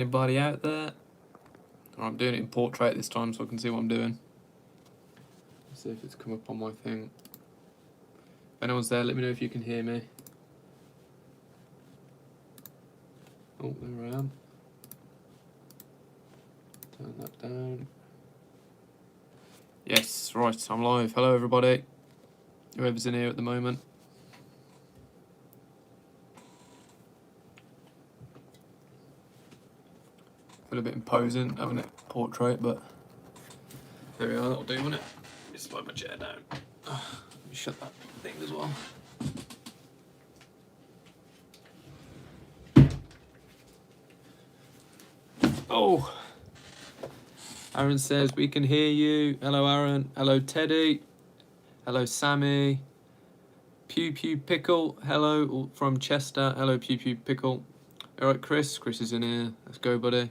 Anybody out there? I'm doing it in portrait this time so I can see what I'm doing. Let's see if it's come up on my thing. If anyone's there, let me know if you can hear me. Oh, there I am. Turn that down. Yes, right, I'm live. Hello everybody. Whoever's in here at the moment. Feel a bit imposing having it portrait, but there we are, that'll do, won't it? Let me slide my chair down. Let me shut that thing as well. Oh! Aaron says we can hear you. Hello Aaron. Hello Teddy. Hello Sammy. Pew Pew Pickle. Hello from Chester. Hello Pew Pew Pickle. Alright Chris. Chris is in here. Let's go buddy.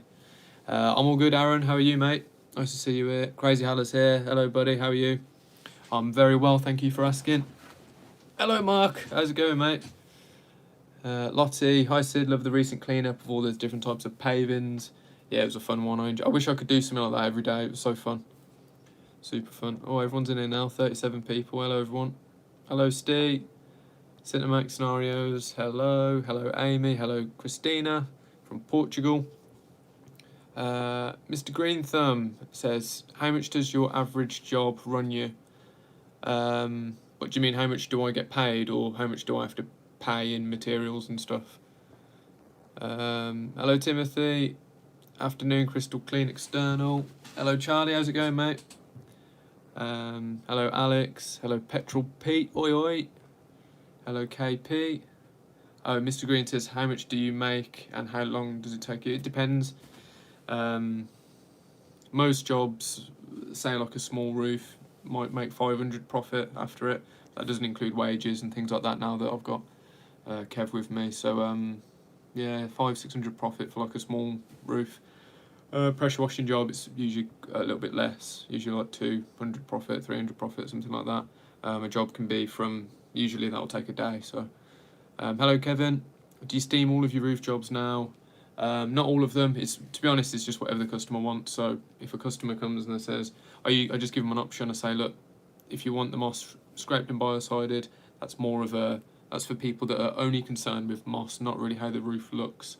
I'm all good Aaron. How are you mate? Nice to see you here. Crazy Haller's here. Hello buddy. How are you? I'm very well. Thank you for asking. Hello Mark. How's it going mate? Lottie. Hi Sid. Love the recent cleanup of all those different types of pavings. Yeah, it was a fun one. I wish I could do something like that every day. It was so fun. Super fun. Oh, everyone's in here now. 37 people. Hello, everyone. Hello, Steve. Cinematic Scenarios. Hello. Hello, Amy. Hello, Christina from Portugal. Mr. Green Thumb says, how much does your average job run you? What do you mean, how much do I get paid? Or how much do I have to pay in materials and stuff? Hello, Timothy. Afternoon, Crystal Clean External. Hello, Charlie. How's it going, mate? Hello, Alex. Hello, Petrol Pete. Oi, oi. Hello, KP. Oh, Mr. Green says, how much do you make and how long does it take you? It depends. Most jobs, say like a small roof, might make 500 profit after it. That doesn't include wages and things like that now that I've got Kev with me. So, yeah, 500-600 profit for like a small roof. Pressure washing job, it's usually a little bit less, usually like 200 profit, 300 profit, something like that. A job can be from, usually that'll take a day. So, hello Kevin. Do you steam all of your roof jobs now? Not all of them. It's, to be honest, it's just whatever the customer wants. So if a customer comes and says, I just give them an option. I say, look, if you want the moss scraped and biocided, that's more of a, that's for people that are only concerned with moss, not really how the roof looks.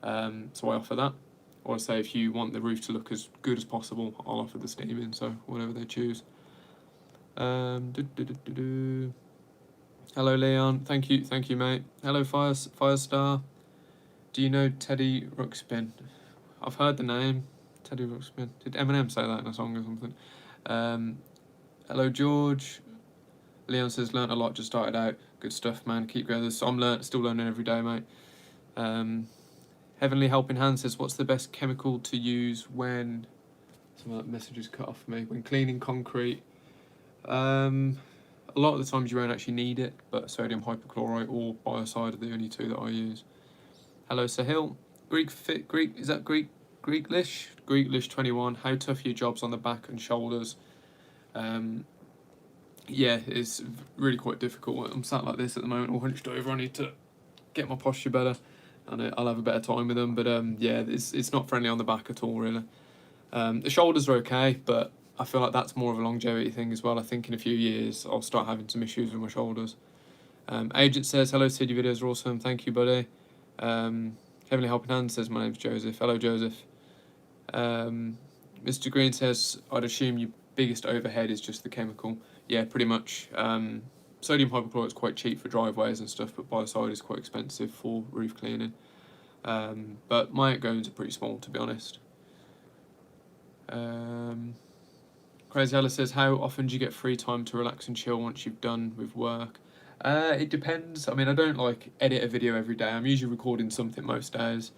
So I offer that. Or I say if you want the roof to look as good as possible, I'll offer the steaming, so whatever they choose. Hello Leon, thank you mate. Hello Firestar. Do you know Teddy Ruxpin? I've heard the name, Teddy Ruxpin. Did Eminem say that in a song or something? Hello George. Leon says, learnt a lot, just started out. Good stuff man, keep going. So I'm still learning every day mate. Heavenly Helping Hand says, what's the best chemical to use when... Some of that message is cut off for me. When cleaning concrete. A lot of the times you won't actually need it, but sodium hypochlorite or biocide are the only two that I use. Hello Sahil. Is that Greeklish? Greeklish 21. How tough are your jobs on the back and shoulders? Yeah, it's really quite difficult. I'm sat like this at the moment, all hunched over. I need to get my posture better. And I'll have a better time with them, but yeah, it's not friendly on the back at all, really. The shoulders are okay, but I feel like that's more of a longevity thing as well. I think in a few years, I'll start having some issues with my shoulders. Agent says, hello Sid, your videos are awesome, thank you buddy. Heavenly Helping Hand says, my name's Joseph, hello Joseph. Mr. Green says, I'd assume your biggest overhead is just the chemical. Yeah, pretty much. Sodium hypochlorite is quite cheap for driveways and stuff, but biocide is quite expensive for roof cleaning. But my outgoings are pretty small, to be honest. Crazy Alice says, how often do you get free time to relax and chill once you've done with work? It depends. I mean, I don't like edit a video every day. I'm usually recording something most days.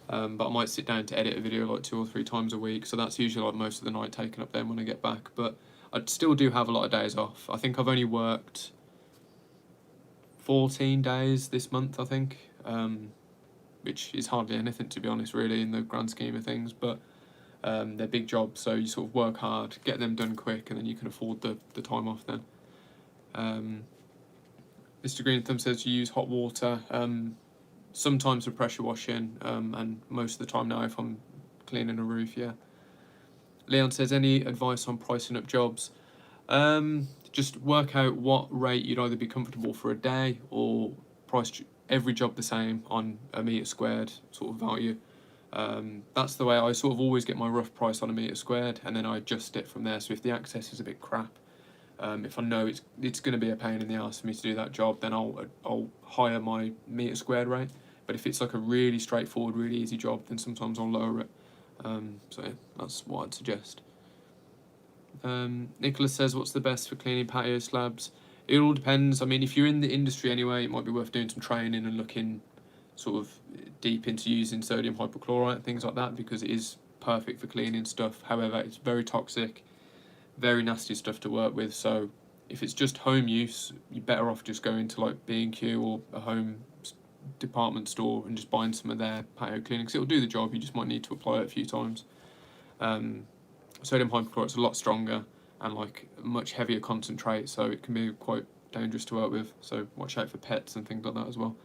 But I might sit down to edit a video like 2 or 3 times a week. So that's usually like most of the night taken up then when I get back. But I still do have a lot of days off. I think I've only worked 14 days this month, I think, which is hardly anything, to be honest, really, in the grand scheme of things, but they're big jobs, so you sort of work hard, get them done quick, and then you can afford the time off then. Mr. Green Thumb says you use hot water. sometimes for pressure washing, and most of the time now if I'm cleaning a roof, yeah. Leon says, any advice on pricing up jobs? Just work out what rate you'd either be comfortable for a day, or price every job the same on a metre squared sort of value. That's the way I sort of always get my rough price on a metre squared, and then I adjust it from there. So if the access is a bit crap, if I know it's going to be a pain in the ass for me to do that job, then I'll hire my metre squared rate. But if it's like a really straightforward, really easy job, then sometimes I'll lower it. So yeah, that's what I'd suggest. Nicholas says, what's the best for cleaning patio slabs? It all depends. I mean, if you're in the industry anyway, it might be worth doing some training and looking sort of deep into using sodium hypochlorite and things like that, because it is perfect for cleaning stuff. However, it's very toxic, very nasty stuff to work with. So if it's just home use, you're better off just going to like B&Q or a home department store and just buying some of their patio cleaning, because it'll do the job. You just might need to apply it a few times. Sodium hypochlorite's a lot stronger and like a much heavier concentrate, so it can be quite dangerous to work with. So watch out for pets and things like that as well.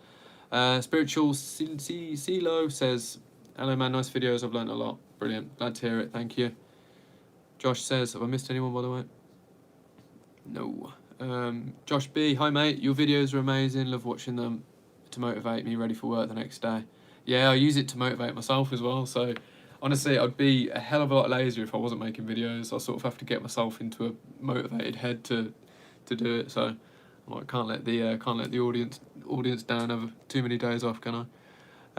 Spiritual CeeLo says, hello man, nice videos, I've learned a lot. Brilliant, glad to hear it, thank you. Josh says, have I missed anyone by the way? No. Josh B, hi mate, your videos are amazing, love watching them to motivate me ready for work the next day. Yeah, I use it to motivate myself as well, so honestly I'd be a hell of a lot lazier if I wasn't making videos. I sort of have to get myself into a motivated head to do it, so I can't let the audience down over too many days off, can I?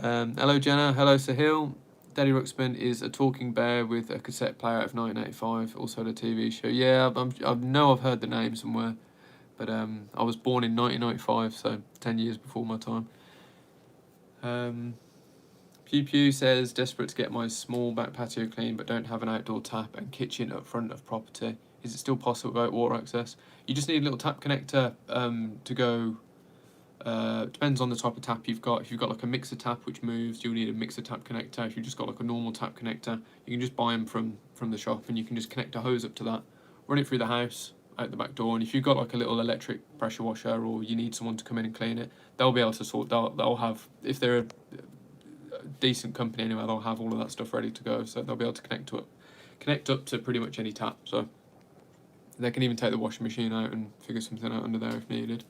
Hello Jenna, hello Sahil. Daddy Ruxpin is a talking bear with a cassette player out of 1985, also the TV show. Yeah, I know I've heard the name somewhere, but I was born in 1995, so 10 years before my time. Pew Pew says, desperate to get my small back patio clean, but don't have an outdoor tap and kitchen up front of property. Is it still possible without water access? You just need a little tap connector to go. Depends on the type of tap you've got. If you've got like a mixer tap which moves, you'll need a mixer tap connector. If you've just got like a normal tap connector, you can just buy them from the shop, and you can just connect a hose up to that, run it through the house, out the back door. And if you've got like a little electric pressure washer, or you need someone to come in and clean it, they'll be able to sort. They'll have, if they're a decent company anyway, they'll have all of that stuff ready to go. So they'll be able to connect up to pretty much any tap. So they can even take the washing machine out and figure something out under there if needed.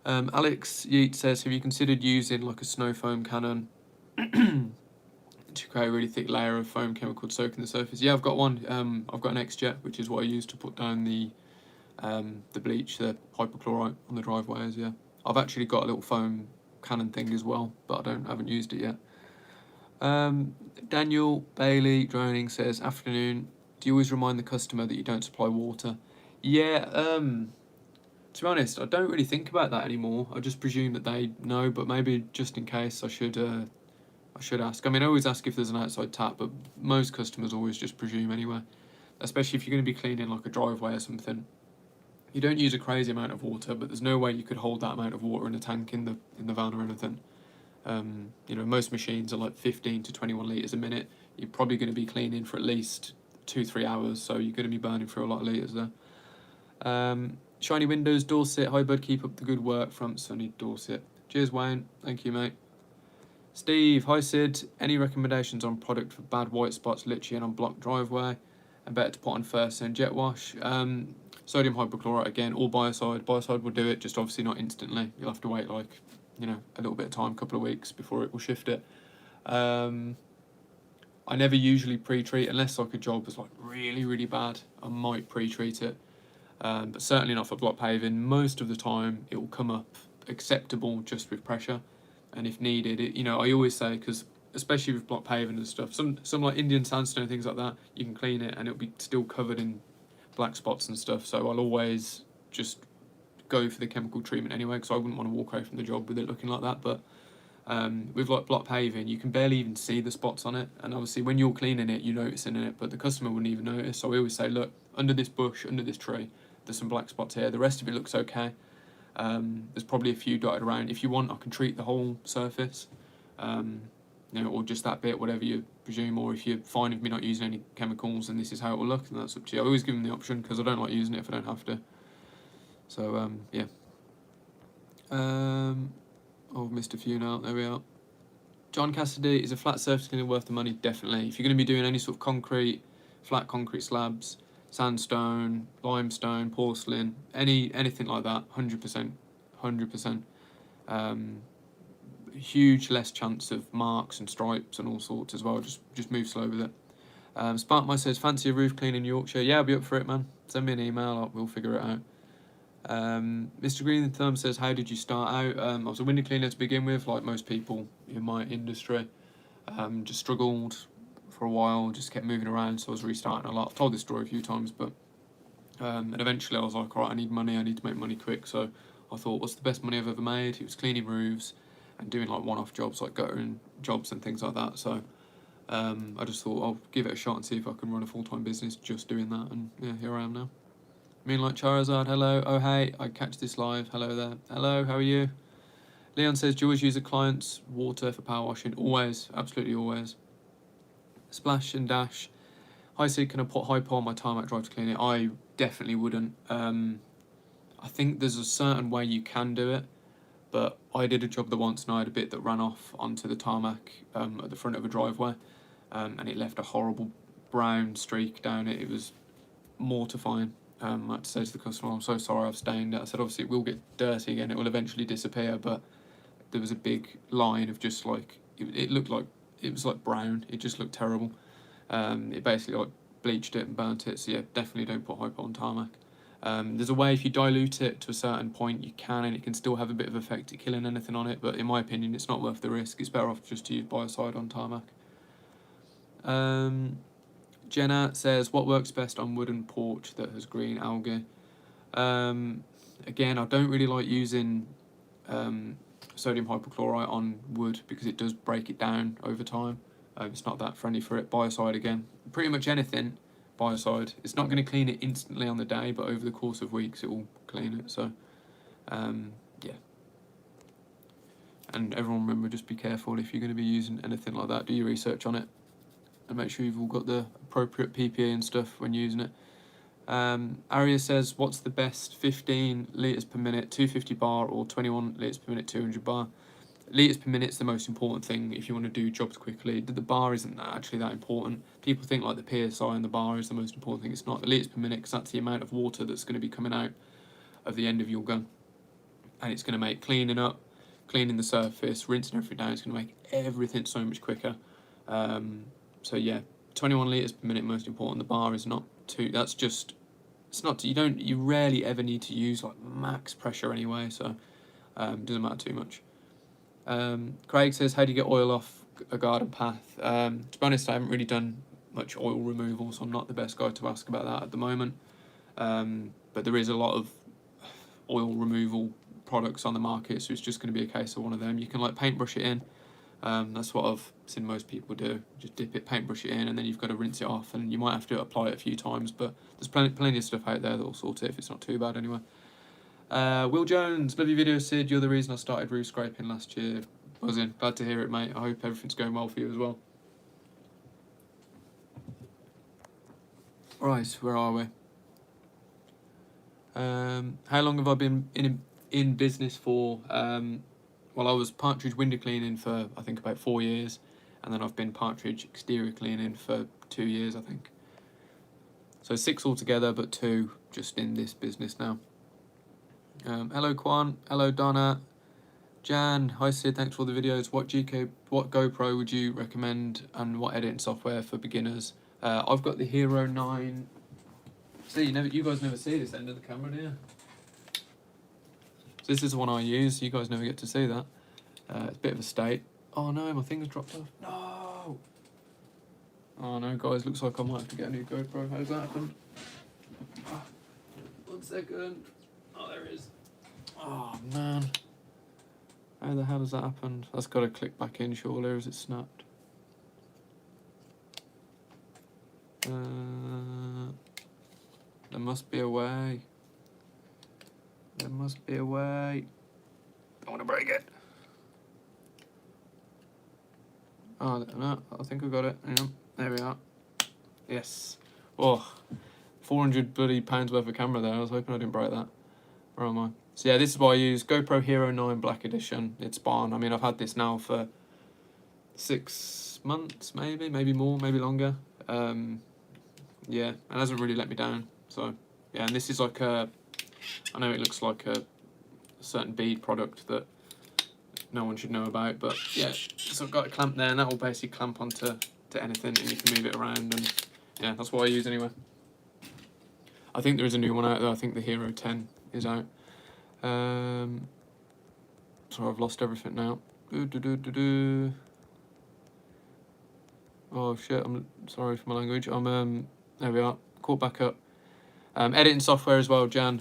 Alex Yeat says, have you considered using like a snow foam cannon to create a really thick layer of foam chemical to soak in the surface? Yeah, I've got one. I've got an X-Jet, which is what I use to put down the bleach, the hypochlorite on the driveways. Yeah, I've actually got a little foam cannon thing as well, but I haven't used it yet. Daniel Bailey Droning says, afternoon, do you always remind the customer that you don't supply water? Yeah, to be honest, I don't really think about that anymore. I just presume that they know, but maybe just in case I should ask. I mean, I always ask if there's an outside tap, but most customers always just presume anyway. Especially if you're going to be cleaning like a driveway or something. You don't use a crazy amount of water, but there's no way you could hold that amount of water in a tank in the van or anything. You know, most machines are like 15 to 21 litres a minute. You're probably going to be cleaning for at least 2-3 hours, so you're going to be burning through a lot of litres there. Shiny Windows, Dorset. Hi bud, keep up the good work from sunny Dorset. Cheers Wayne, thank you mate. Steve, hi Sid. Any recommendations on product for bad white spots literally and on blocked driveway? And better to put on first and jet wash. Sodium hypochlorite again, or biocide. Biocide will do it, just obviously not instantly. You'll have to wait like, you know, a little bit of time, a couple of weeks before it will shift it. I never usually pre-treat unless like a job was like really, really bad. I might pre-treat it. But certainly not for block paving. Most of the time it will come up acceptable just with pressure, and if needed, you know, I always say, because especially with block paving and stuff, some like Indian sandstone, things like that, you can clean it and it'll be still covered in black spots and stuff, so I'll always just go for the chemical treatment anyway, because I wouldn't want to walk away from the job with it looking like that. But with like block paving, you can barely even see the spots on it, and obviously when you're cleaning it, you're noticing it, but the customer wouldn't even notice. So I always say, look, under this bush, under this tree, there's some black spots here, the rest of it looks okay. There's probably a few dotted around. If you want, I can treat the whole surface, you know, or just that bit, whatever you presume, or if you're fine with me not using any chemicals and this is how it will look, then that's up to you. I always give them the option, because I don't like using it if I don't have to. So yeah. Oh, I've missed a few now. There we are. John Cassidy, is a flat surface cleaner worth the money? Definitely. If you're going to be doing any sort of concrete, flat concrete slabs, sandstone, limestone, porcelain, anything like that, 100%, 100%. Huge less chance of marks and stripes and all sorts as well. Just move slow with it. Sparkmine says, fancy a roof clean in Yorkshire? Yeah, I'll be up for it, man. Send me an email, we'll figure it out. Mr. Green Thumb says, how did you start out? I was a window cleaner to begin with, like most people in my industry. Just struggled for a while, just kept moving around, so I was restarting a lot. I've told this story a few times, but and eventually I was like, right, I need money, I need to make money quick. So I thought, what's the best money I've ever made? It was cleaning roofs and doing like one-off jobs, like guttering jobs and things like that. So I just thought I'll give it a shot and see if I can run a full-time business just doing that, and yeah, here I am now. Mean like Charizard, hello. Oh hey, I catch this live. Hello there. Hello, how are you? Leon says, do you always use a client's water for power washing? Always, absolutely always. Splash and Dash. Hi Sid, can I put hypo on my tarmac drive to clean it? I definitely wouldn't. I think there's a certain way you can do it, but I did a job there once and I had a bit that ran off onto the tarmac at the front of a driveway, and it left a horrible brown streak down it. It was mortifying. I had to say to the customer, I'm so sorry I've stained it. I said, obviously it will get dirty again, it will eventually disappear, but there was a big line of just like, it looked like, it was like brown, it just looked terrible. It basically like bleached it and burnt it, so yeah, definitely don't put hypo on tarmac. There's a way, if you dilute it to a certain point, you can, and it can still have a bit of effect at killing anything on it, but in my opinion, it's not worth the risk. It's better off just to use biocide on tarmac. Jenna says, what works best on wooden porch that has green algae? Again, I don't really like using sodium hypochlorite on wood because it does break it down over time. It's not that friendly for it. Biocide again. Pretty much anything, biocide. It's not going to clean it instantly on the day, but over the course of weeks it will clean it. So, yeah. And everyone remember, just be careful if you're going to be using anything like that. Do your research on it. And make sure you've all got the appropriate PPE and stuff when using it. Aria says, what's the best 15 litres per minute 250 bar or 21 litres per minute 200 bar? Litres per minute is the most important thing if you want to do jobs quickly. The bar isn't actually that important. People think like the PSI and the bar is the most important thing. It's not. The litres per minute, because that's the amount of water that's going to be coming out of the end of your gun. And it's going to make cleaning up, cleaning the surface, rinsing everything down, it's going to make everything so much quicker. So yeah, 21 litres per minute most important. The bar is not too, that's just, it's not, you rarely ever need to use like max pressure anyway, so it doesn't matter too much. Craig says, how do you get oil off a garden path? To be honest, I haven't really done much oil removal, so I'm not the best guy to ask about that at the moment. But there is a lot of oil removal products on the market, so it's just going to be a case of one of them. You can like paintbrush it in. That's what I've seen most people do. Just dip it, paintbrush it in, and then you've got to rinse it off, and you might have to apply it a few times, but there's plenty of stuff out there that will sort it if it's not too bad anyway. Will Jones, love your video, Sid. You're the reason I started roof scraping last year. Buzzing. Glad to hear it, mate. I hope everything's going well for you as well. Right, where are we? How long have I been in business for? Well, I was Partridge window cleaning for, I think, about 4 years, and then I've been Partridge exterior cleaning for 2 years, I think. So 6 altogether, but 2 just in this business now. Hello, Kwan. Hello, Donna. Jan. Hi, Sid. Thanks for all the videos. What GoPro would you recommend, and what editing software for beginners? I've got the Hero 9. See, you guys never see this end of the camera, do you? So this is the one I use. You guys never get to see that. It's a bit of a state. Oh no, my thing's dropped off. No! Oh no, guys, looks like I might have to get a new GoPro. How's that happened? 1 second. Oh, there it is. Oh man. How the hell has that happened? That's got to click back in surely, or is it snapped? There must be a way. There must be a way. Don't want to break it. Oh, no, I think I got it. Hang on. There we are. Yes. Oh, 400 bloody pounds worth of camera there. I was hoping I didn't break that. Where am I? So yeah, this is what I use, GoPro Hero 9 Black Edition. It's barn. I mean, I've had this now for 6 months, maybe more, maybe longer. Yeah, it hasn't really let me down. So yeah, and this is like I know it looks like a certain bead product that no one should know about, but yeah, so I've got a clamp there, and that will basically clamp onto anything, and you can move it around, and yeah, that's what I use anyway. I think there is a new one out there. I think the Hero 10 is out. Sorry, I've lost everything now. Oh shit, I'm sorry for my language. There we are, caught back up. Editing software as well, Jan.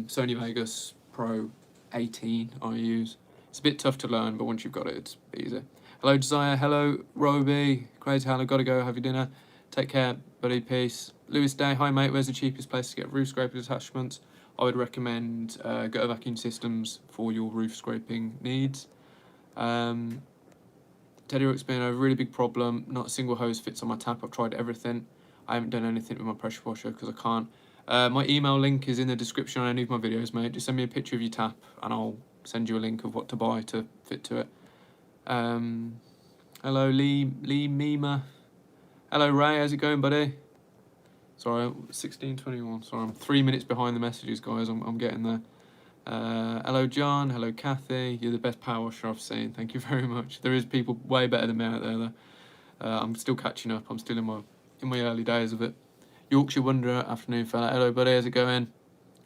Sony Vegas Pro 18 I use. It's a bit tough to learn, but once you've got it, it's easy. Hello, Josiah. Hello, Roby. Crazy hello, gotta go, have your dinner. Take care, buddy, peace. Lewis Day, hi mate, where's the cheapest place to get roof scraper attachments? I would recommend Gutter Vacuum Systems for your roof scraping needs. Teddy Rook's been a really big problem. Not a single hose fits on my tap. I've tried everything. I haven't done anything with my pressure washer because I can't. My email link is in the description on any of my videos, mate. Just send me a picture of your tap and I'll send you a link of what to buy to fit to it. Hello, Lee Mima. Hello, Ray. How's it going, buddy? Sorry, 16:21. Sorry, I'm 3 minutes behind the messages, guys. I'm getting there. Hello, John. Hello, Kathy. You're the best power washer I've seen. Thank you very much. There is people way better than me out there, though. I'm still catching up. I'm still in my early days of it. Yorkshire Wanderer, afternoon fella. Hello, buddy. How's it going?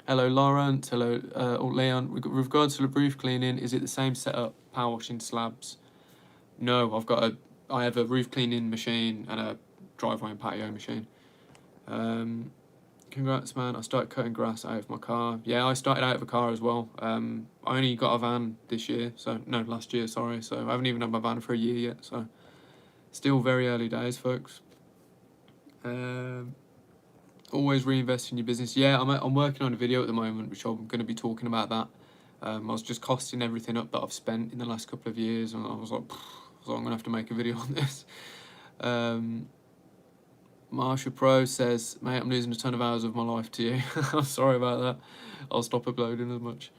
Hello, Lawrence. Hello, Leon. With regards to the roof cleaning, is it the same setup? Power washing slabs? No, I have a roof cleaning machine and a driveway and patio machine. Congrats, man. I started cutting grass out of my car. Yeah, I started out of a car as well. I only got a van this year, last year, sorry. So I haven't even had my van for a year yet, so still very early days, folks. Always reinvest in your business. Yeah, I'm working on a video at the moment, which I'm going to be talking about that. I was just costing everything up that I've spent in the last couple of years, and I was like, so I'm going to have to make a video on this. Marsha Pro says, mate, I'm losing a ton of hours of my life to you. I'm sorry about that. I'll stop uploading as much.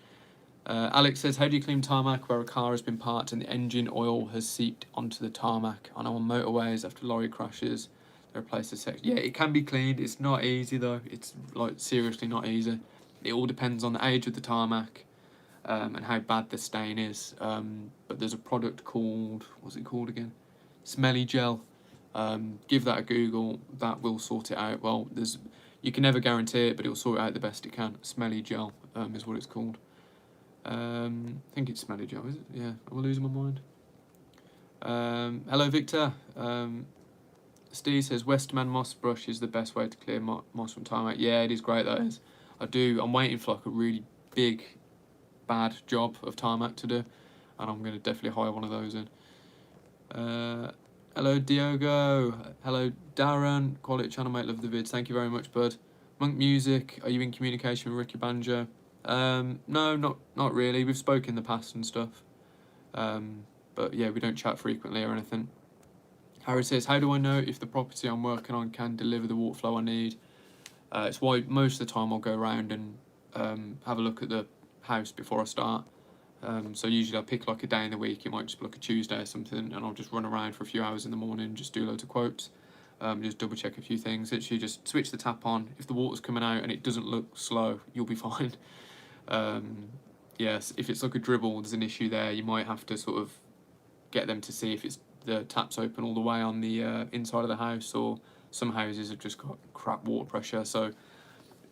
Alex says, how do you clean tarmac where a car has been parked and the engine oil has seeped onto the tarmac? I know on motorways after lorry crashes, they replace the section. Yeah, it can be cleaned. It's not easy though. It's like seriously not easy. It all depends on the age of the tarmac and how bad the stain is. But there's a product called, what's it called again? Smelly Gel. Give that a Google. That will sort it out. Well, you can never guarantee it, but it will sort it out the best it can. Smelly Gel is what it's called. I think it's Smelly Gel, is it? Yeah, am I losing my mind? Hello, Victor. Steve says Westman moss brush is the best way to clear moss from tarmac. Yeah, it is great. That is. I'm waiting for like a really big, bad job of tarmac to do, and I'm going to definitely hire one of those in. Hello, Diogo. Hello, Darren. Quality channel, mate. Love the vids. Thank you very much, bud. Monk Music. Are you in communication with Ricky Banjo? No, not really. We've spoken in the past and stuff. But yeah, we don't chat frequently or anything. Harry says, how do I know if the property I'm working on can deliver the water flow I need? It's why most of the time I'll go around and have a look at the house before I start. So usually I'll pick like a day in the week. It might just be like a Tuesday or something, and I'll just run around for a few hours in the morning, just do loads of quotes, just double check a few things. Literally just switch the tap on. If the water's coming out and it doesn't look slow, you'll be fine. Yes, if it's like a dribble, there's an issue there. You might have to sort of get them to see if the tap's open all the way on the inside of the house, or some houses have just got crap water pressure. So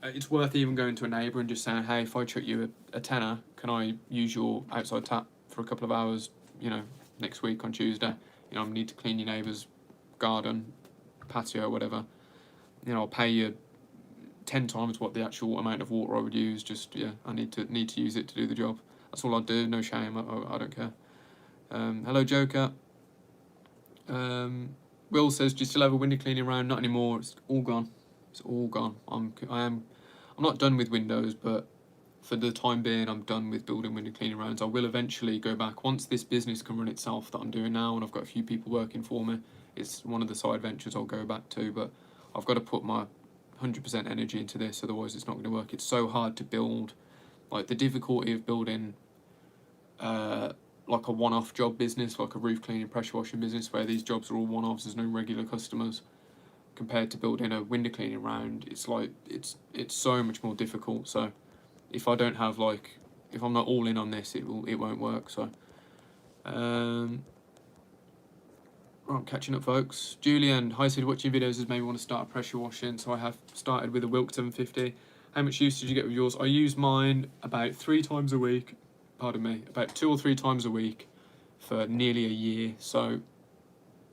it's worth even going to a neighbour and just saying, hey, if I chuck you a tenner, can I use your outside tap for a couple of hours, next week on Tuesday? I need to clean your neighbour's garden, patio, whatever. I'll pay you 10 times what the actual amount of water I would use. Just, I need to use it to do the job. That's all I'd do, no shame, I don't care. Hello, Joker. Will says, do you still have a window cleaning round? Not anymore, it's all gone. It's all gone. I'm not done with windows, but for the time being, I'm done with building window cleaning rounds. I will eventually go back once this business can run itself that I'm doing now, and I've got a few people working for me. It's one of the side ventures I'll go back to, but I've got to put my 100% energy into this, otherwise it's not going to work. It's so hard to build like the difficulty of building like a one-off job business, like a roof cleaning, pressure washing business, where these jobs are all one-offs, there's no regular customers, compared to building a window cleaning round, it's like it's so much more difficult. So if I don't have like, if I'm not all in on this, it won't work. So I'm catching up, folks. Julian, hi, Sid, watching videos has made me want to start pressure washing, so I have started with a Wilk 750. How much use did you get with yours? I use mine about 3 times a week, pardon me, about 2 or 3 times a week for nearly a year. So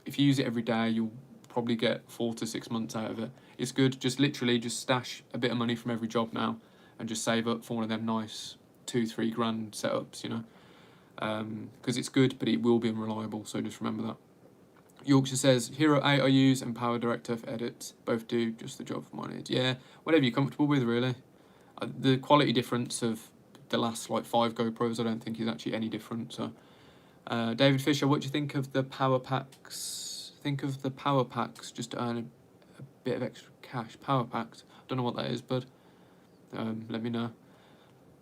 if you use it every day, you'll probably get 4 to 6 months out of it. It's good, just literally just stash a bit of money from every job now and just save up for one of them nice 2-3 grand setups, you know, because it's good, but it will be unreliable, so just remember that. Yorkshire says, Hero 8 I use and Power Director for edits. Both do just the job for my needs. Yeah, whatever you're comfortable with, really. The quality difference of the last like 5 GoPros I don't think is actually any different. So, David Fisher, what do you think of the power packs? Think of the power packs just to earn a bit of extra cash. Power packs. Don't know what that is, but let me know.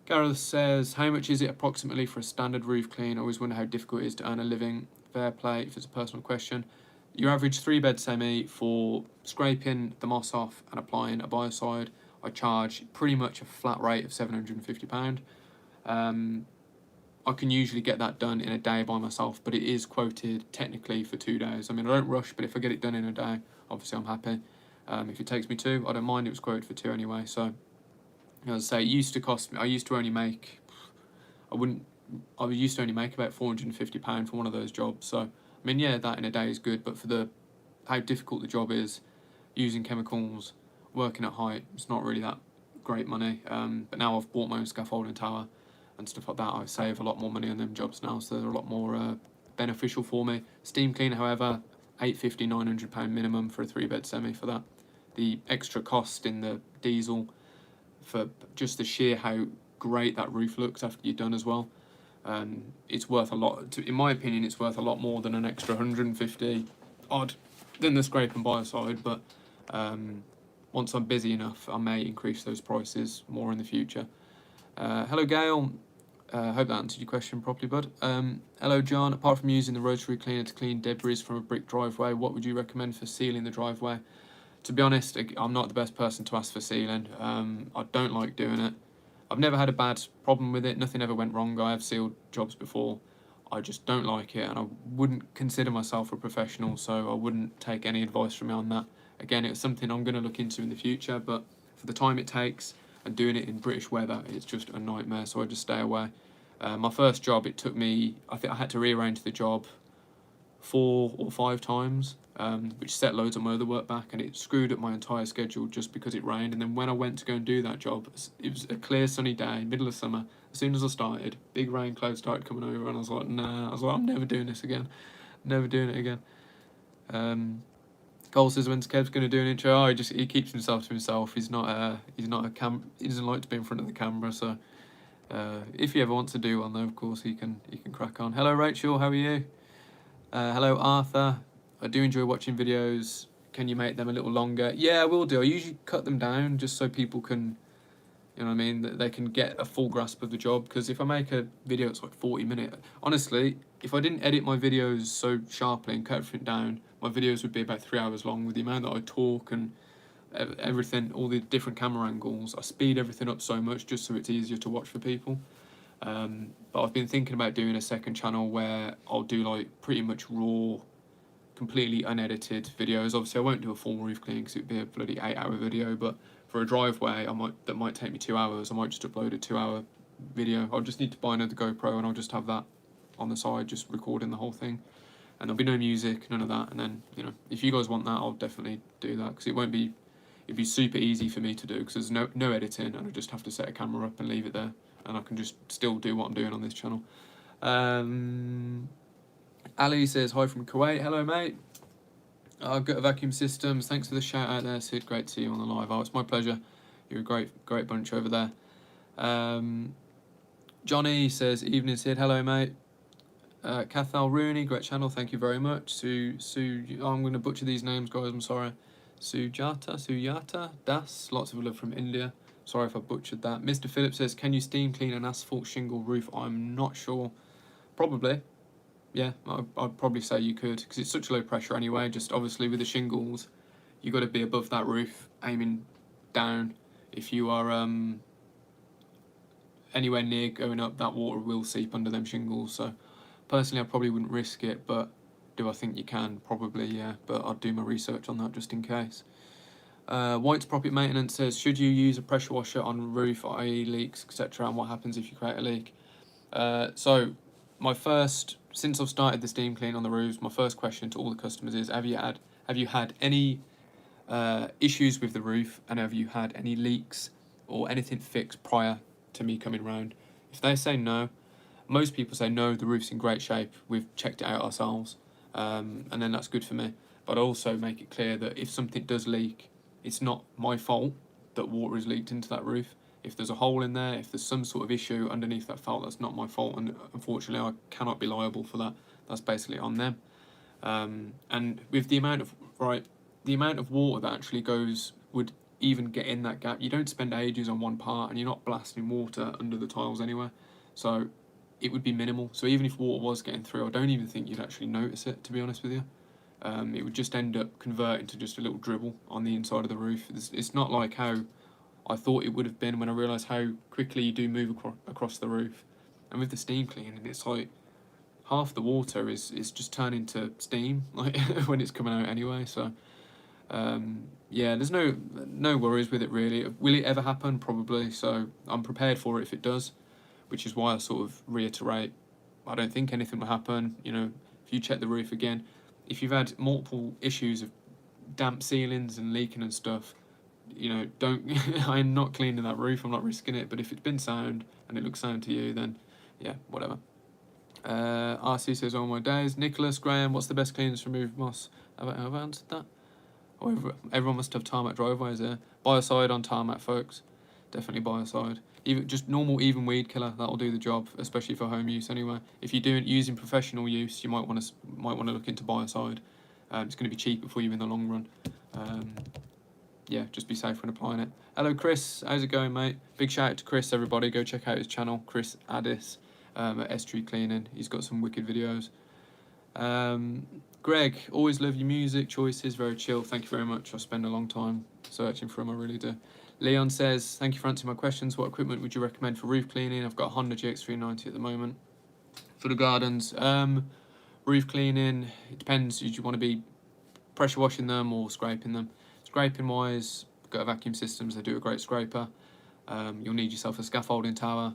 Gareth says, how much is it approximately for a standard roof clean? I always wonder how difficult it is to earn a living. Fair play if it's a personal question. Your average 3-bed semi for scraping the moss off and applying a biocide, I charge pretty much a flat rate of £750. I can usually get that done in a day by myself, but it is quoted technically for 2 days. I mean, I don't rush, but if I get it done in a day, obviously I'm happy. If it takes me 2, I don't mind. It was quoted for 2 anyway. So, as I say, it used to cost me, I used to only make about £450 for one of those jobs. So, I mean, yeah, that in a day is good, but for how difficult the job is, using chemicals, working at height, it's not really that great money. But now I've bought my own scaffolding tower and stuff like that, I save a lot more money on them jobs now, so they're a lot more beneficial for me. Steam cleaner, however, £850, £900 minimum for a 3-bed semi for that. The extra cost in the diesel for just the sheer how great that roof looks after you're done as well. It's worth a lot. In my opinion, it's worth a lot more than an extra 150 odd than the scrape and biocide. But once I'm busy enough, I may increase those prices more in the future. Hello, Gail. Hope that answered your question properly, bud. Hello, John. Apart from using the rotary cleaner to clean debris from a brick driveway, what would you recommend for sealing the driveway? To be honest, I'm not the best person to ask for sealing. I don't like doing it. I've never had a bad problem with it. Nothing ever went wrong. I have sealed jobs before. I just don't like it, and I wouldn't consider myself a professional, so I wouldn't take any advice from me on that. Again, it's something I'm going to look into in the future, but for the time it takes and doing it in British weather, it's just a nightmare, so I just stay away. My first job, it took me, I think I had to rearrange the job 4 or 5 times, which set loads of my other work back, and it screwed up my entire schedule just because it rained. And then when I went to go and do that job, it was a clear sunny day, middle of summer. As soon as I started, big rain clouds started coming over, and I was like, nah, I'm never doing this again. Never doing it again. Cole says, when's Kev's going to do an intro? Oh, he keeps himself to himself. He doesn't like to be in front of the camera, so if he ever wants to do one, though, of course, he can crack on. Hello, Rachel, how are you? Hello, Arthur. I do enjoy watching videos. Can you make them a little longer? Yeah, I will do. I usually cut them down just so people can, you know what I mean, that they can get a full grasp of the job. Because if I make a video that's like 40 minutes, honestly, if I didn't edit my videos so sharply and cut everything down, my videos would be about 3 hours long with the amount that I talk and everything, all the different camera angles. I speed everything up so much just so it's easier to watch for people. But I've been thinking about doing a second channel where I'll do like pretty much raw, completely unedited videos. Obviously I won't do a full roof clean because it'd be a bloody 8-hour video, but for a driveway that might take me 2 hours, I might just upload a 2-hour video. I'll just need to buy another GoPro and I'll just have that on the side, just recording the whole thing, and there'll be no music, none of that. And then, you know, if you guys want that, I'll definitely do that, because it'd be super easy for me to do because there's no editing, and I just have to set a camera up and leave it there, and I can just still do what I'm doing on this channel. Ali says, hi from Kuwait. Hello, mate. Good Vacuum Systems. Thanks for the shout out there, Sid. Great to see you on the live. Oh, it's my pleasure. You're a great bunch over there. Johnny says, evening, Sid. Hello, mate. Cathal Rooney, great channel. Thank you very much. I'm going to butcher these names, guys. I'm sorry. Sujata Das. Lots of love from India. Sorry if I butchered that. Mr. Phillips says, can you steam clean an asphalt shingle roof? I'm not sure. Probably. Yeah, I'd probably say you could, because it's such low pressure anyway. Just obviously with the shingles, you've got to be above that roof, aiming down. If you are anywhere near going up, that water will seep under them shingles. So personally, I probably wouldn't risk it, but do I think you can? Probably, yeah, but I'd do my research on that just in case. White's Property Maintenance says, should you use a pressure washer on roof, i.e. leaks, etc., and what happens if you create a leak? So since I've started the steam clean on the roofs, my first question to all the customers is, have you had any issues with the roof, and have you had any leaks or anything fixed prior to me coming round? If they say no, most people say no, the roof's in great shape, we've checked it out ourselves, and then that's good for me. But I also make it clear that if something does leak, it's not my fault that water has leaked into that roof. If there's a hole in there, if there's some sort of issue underneath that fault, that's not my fault, and unfortunately I cannot be liable for that. That's basically on them. And with the amount of water that actually would even get in that gap, you don't spend ages on one part, and you're not blasting water under the tiles anyway, so it would be minimal. So even if water was getting through, I don't even think you'd actually notice it, to be honest with you. It would just end up converting to just a little dribble on the inside of the roof. It's not like how I thought it would have been when I realised how quickly you do move across the roof. And with the steam cleaning, it's like half the water is just turning to steam, like when it's coming out anyway. So yeah, there's no worries with it really. Will it ever happen? Probably. So I'm prepared for it if it does, which is why I sort of reiterate, I don't think anything will happen. You know, if you check the roof again, if you've had multiple issues of damp ceilings and leaking and stuff, you know, don't I'm not cleaning that roof, I'm not risking it. But if it's been sound and it looks sound to you, then yeah, whatever. RC says, all my days. Nicholas Graham, what's the best cleaners to remove moss? Have I answered that? Oh, everyone must have tarmac driveways there. Biocide on tarmac, folks. Definitely biocide. Even just normal even weed killer, that'll do the job, especially for home use anyway. If you're using professional use, you might want to look into biocide. It's going to be cheaper for you in the long run. Yeah, just be safe when applying it. Hello, Chris. How's it going, mate? Big shout out to Chris, everybody. Go check out his channel, Chris Addis, at S-Tree Cleaning. He's got some wicked videos. Greg, always love your music choices. Very chill. Thank you very much. I spend a long time searching for them. I really do. Leon says, thank you for answering my questions. What equipment would you recommend for roof cleaning? I've got a Honda GX390 at the moment. For the gardens, roof cleaning, it depends. Do you want to be pressure washing them or scraping them? Scraping wise, got a vacuum systems, they do a great scraper. You'll need yourself a scaffolding tower.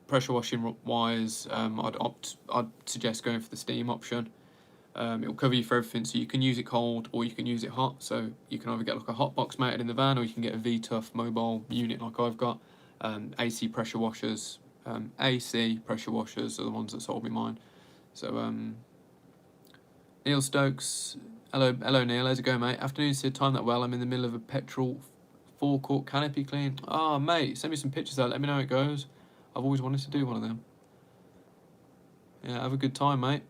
Pressure washing wise, I'd suggest going for the steam option. It'll cover you for everything, so you can use it cold or you can use it hot. So you can either get like a hot box mounted in the van, or you can get a V-Tough mobile unit like I've got. AC pressure washers, AC pressure washers are the ones that sold me mine. So Neil Stokes, hello Neil, how's it going, mate? Afternoon, Sid, time that well. I'm in the middle of a petrol forecourt canopy clean. Oh mate, send me some pictures out, let me know how it goes. I've always wanted to do one of them. Yeah, have a good time, mate.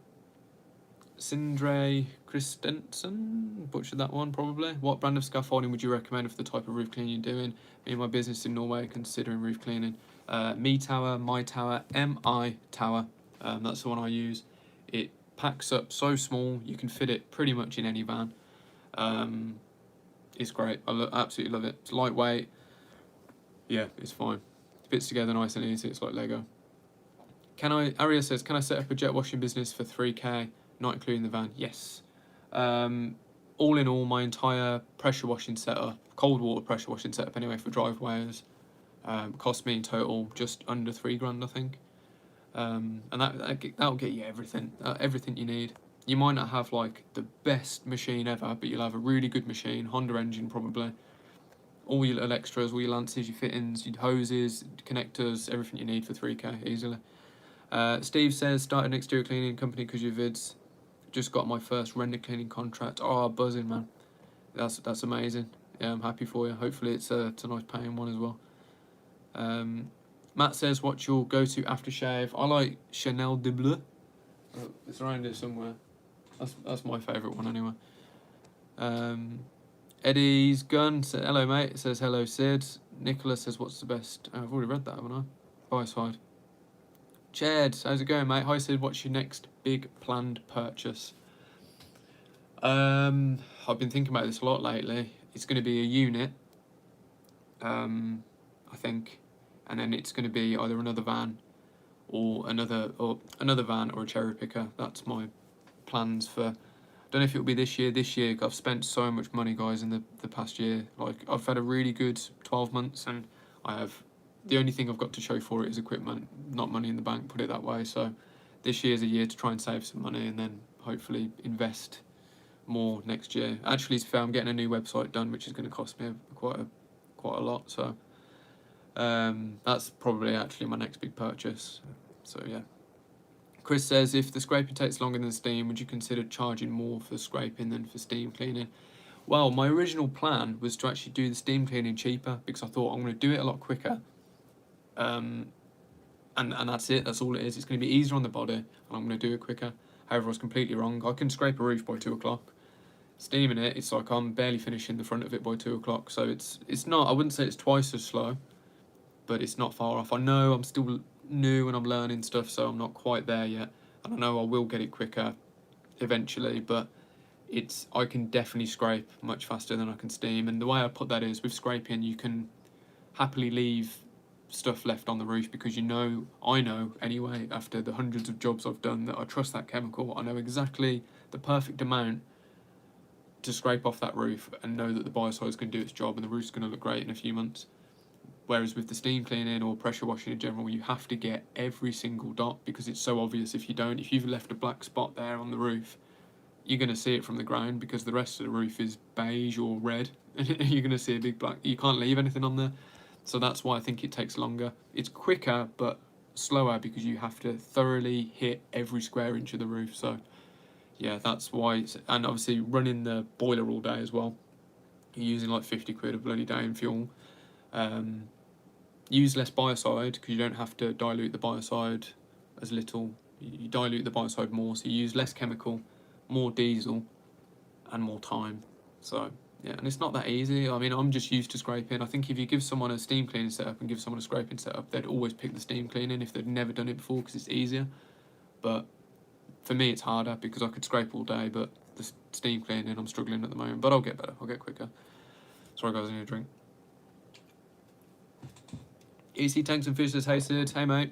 Sindre Christensen, butchered that one probably. What brand of scaffolding would you recommend for the type of roof cleaning you're doing? Me and my business in Norway considering roof cleaning. Me Tower, My Tower, MI Tower. That's the one I use. It packs up so small, you can fit it pretty much in any van. It's great. I absolutely love it. It's lightweight. Yeah, it's fine. It fits together nice and easy. It's like Lego. Aria says, can I set up a jet washing business for 3k, not including the van? Yes. All in all, my entire pressure washing setup, cold water pressure washing setup anyway, for driveways, cost me in total just under £3,000, I think. And that'll get you everything you need. You might not have like the best machine ever, but you'll have a really good machine, Honda engine probably. All your little extras, all your lances, your fittings, your hoses, connectors, everything you need for 3k easily. Steve says, started an exterior cleaning company because your vids. Just got my first render cleaning contract. Oh, buzzing, man. That's amazing. Yeah, I'm happy for you. Hopefully it's a nice paying one as well. Matt says, what's your go-to aftershave? I like Chanel de Bleu. Oh, it's around here somewhere. That's my favourite one anyway. Eddie's gun says, hello mate. It says hello Sid. Nicholas says what's the best? Oh, I've already read that, haven't I? Buy side. Chad, how's it going, mate? Hi Sid, what's your next big planned purchase? I've been thinking about this a lot lately. It's going to be a unit, I think, and then it's going to be either another van or another van or a cherry picker. That's my plans for. I don't know if it'll be this year. This year, I've spent so much money, guys, in the past year. Like, I've had a really good 12 months, and I have. The only thing I've got to show for it is equipment, not money in the bank. Put it that way. So, this year's a year to try and save some money, and then hopefully invest more next year. Actually, to be fair, I'm getting a new website done, which is going to cost me quite a lot. So, that's probably actually my next big purchase. So yeah. Chris says, if the scraping takes longer than steam, would you consider charging more for scraping than for steam cleaning? Well, my original plan was to actually do the steam cleaning cheaper, because I thought I'm going to do it a lot quicker. And that's it. That's all it is. It's going to be easier on the body, and I'm going to do it quicker. However, I was completely wrong. I can scrape a roof by 2 o'clock. Steaming it, it's like I'm barely finishing the front of it by 2 o'clock. So it's not. I wouldn't say it's twice as slow, but it's not far off. I know I'm still new and I'm learning stuff, so I'm not quite there yet. And I know I will get it quicker eventually, but I can definitely scrape much faster than I can steam. And the way I put that is, with scraping, you can happily leave stuff left on the roof, because I know anyway, after the hundreds of jobs I've done, that I trust that chemical. I know exactly the perfect amount to scrape off that roof and know that the biocide can do its job and the roof's going to look great in a few months. Whereas with the steam cleaning or pressure washing in general, you have to get every single dot, because it's so obvious if you don't. If you've left a black spot there on the roof, you're going to see it from the ground, because the rest of the roof is beige or red, and you're going to see a big black. You can't leave anything on there. So that's why I think it takes longer. It's quicker, but slower, because you have to thoroughly hit every square inch of the roof. So yeah, that's why. And obviously running the boiler all day as well. You're using like 50 quid a bloody day in fuel. Use less biocide, because you don't have to dilute the biocide as little. You dilute the biocide more, so you use less chemical, more diesel, and more time. So yeah, and it's not that easy. I mean, I'm just used to scraping. I think if you give someone a steam cleaning setup and give someone a scraping setup, they'd always pick the steam cleaning if they'd never done it before, because it's easier. But for me, it's harder, because I could scrape all day, but the steam cleaning, I'm struggling at the moment. But I'll get better. I'll get quicker. Sorry guys, I need a drink. EC Tanks and Fish says, hey Sid, hey mate.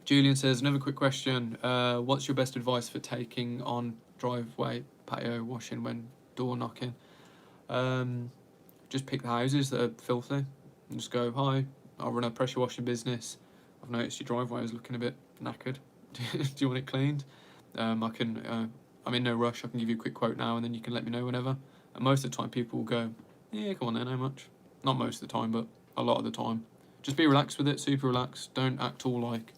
Julian says, another quick question. What's your best advice for taking on driveway patio washing when door knocking? Just pick the houses that are filthy and just go, hi, I'll run a pressure washing business. I've noticed your driveway is looking a bit knackered. Do you want it cleaned? I'm in no rush. I can give you a quick quote now, and then you can let me know whenever. And most of the time people will go, yeah, come on then, how much? Not most of the time, but a lot of the time. Just be relaxed with it, super relaxed. Don't act all like,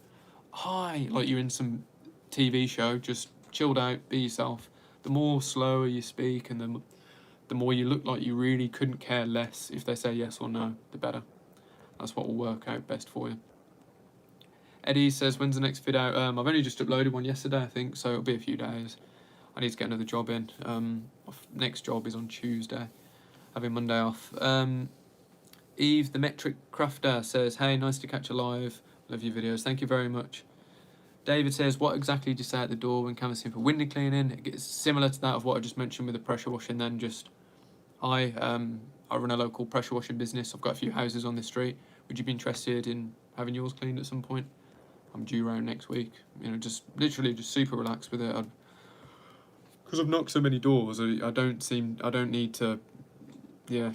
hi, like you're in some TV show. Just chilled out, be yourself. The more slower you speak, and the more you look like you really couldn't care less if they say yes or no, the better. That's what will work out best for you. Eddie says, when's the next vid out? I've only just uploaded one yesterday, I think, so it'll be a few days. I need to get another job in. Next job is on Tuesday. Having Monday off. Eve, the Metric Crafter, says, hey, nice to catch you live. Love your videos. Thank you very much. David says, what exactly do you say at the door when canvassing for window cleaning? It's similar to that of what I just mentioned with the pressure washing then. Just, hi, I run a local pressure washing business. I've got a few houses on this street. Would you be interested in having yours cleaned at some point? I'm due around next week. You know, just literally just super relaxed with it. Because I've knocked so many doors, I don't need to, yeah,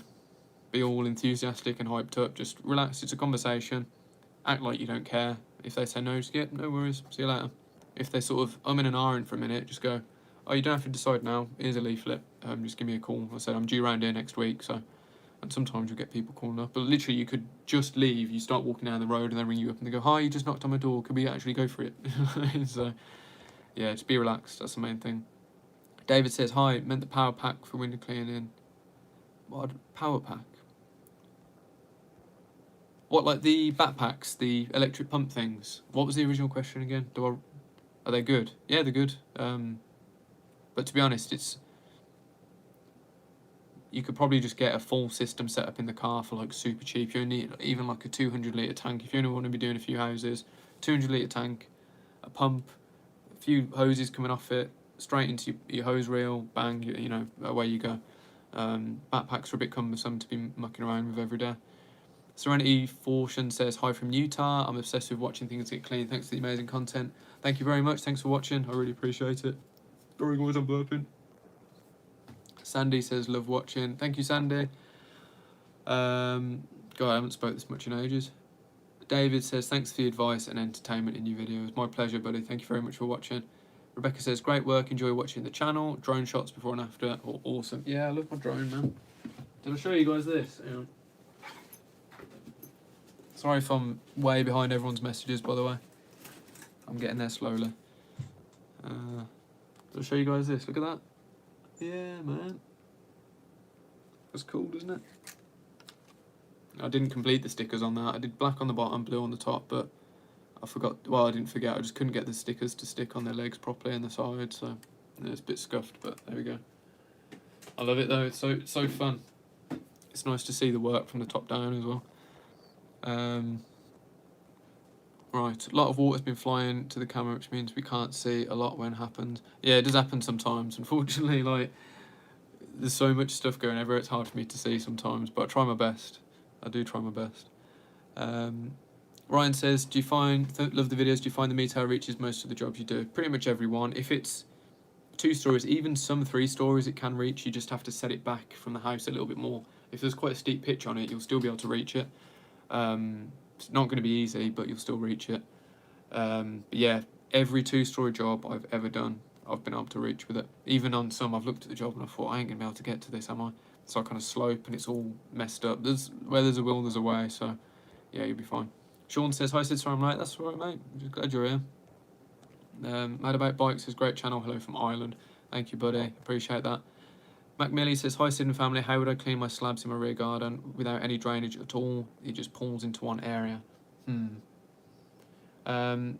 be all enthusiastic and hyped up. Just relax. It's a conversation. Act like you don't care. If they say no, just get no worries. See you later. If they sort of in and ahhing for a minute, just go, oh, you don't have to decide now. Here's a leaflet. Just give me a call. I said I'm due around here next week. So, and sometimes you'll get people calling up. But literally, you could just leave. You start walking down the road, and they ring you up and they go, hi, you just knocked on my door. Could we actually go for it? So, yeah, just be relaxed. That's the main thing. David says, hi, meant the power pack for window cleaning. What power pack? What, like the backpacks, the electric pump things? What was the original question again? Are they good? Yeah, they're good. But to be honest, you could probably just get a full system set up in the car for like super cheap. You only need even like a 200 litre tank if you only want to be doing a few houses. 200 litre tank, a pump, a few hoses coming off it, straight into your hose reel, bang, you know, away you go. Backpacks are a bit cumbersome to be mucking around with every day. Serenity Fortune says, hi from Utah. I'm obsessed with watching things get clean. Thanks for the amazing content. Thank you very much. Thanks for watching. I really appreciate it. Sorry guys, I'm burping. Sandy says, love watching. Thank you, Sandy. God, I haven't spoke this much in ages. David says, thanks for the advice and entertainment in your videos. My pleasure, buddy. Thank you very much for watching. Rebecca says, great work. Enjoy watching the channel. Drone shots before and after. Oh, awesome. Yeah, I love my drone, man. Did I show you guys this? Yeah. Sorry if I'm way behind everyone's messages, by the way. I'm getting there slowly. Did I show you guys this? Look at that. Yeah, man. That's cool, doesn't it? I didn't complete the stickers on that. I did black on the bottom, blue on the top, but I forgot. Well, I didn't forget. I just couldn't get the stickers to stick on their legs properly and the side, so it's a bit scuffed, but there we go. I love it though. It's so fun. It's nice to see the work from the top down as well. Right, a lot of water's been flying to the camera, which means we can't see a lot when it happens. Yeah, it does happen sometimes. Unfortunately, like, there's so much stuff going everywhere, it's hard for me to see sometimes, but I try my best. I do try my best. Ryan says, do you love the videos, do you find the meter reaches most of the jobs you do? Pretty much everyone. If it's 2 stories, even some 3 stories it can reach, you just have to set it back from the house a little bit more. If there's quite a steep pitch on it, you'll still be able to reach it. It's not going to be easy, but you'll still reach it. But yeah, every 2-story job I've ever done, I've been able to reach with it. Even on some, I've looked at the job and I thought, I ain't going to be able to get to this, am I? It's like kind of slope and it's all messed up. Where there's a will, there's a way, so yeah, you'll be fine. Sean says, hi Sid, sorry I'm late. That's all right, mate. I'm just glad you're here. Mad About Bikes says, great channel, hello from Ireland. Thank you, buddy, appreciate that. Mac Millie says, hi Sid and family, how would I clean my slabs in my rear garden without any drainage at all? It just pulls into one area.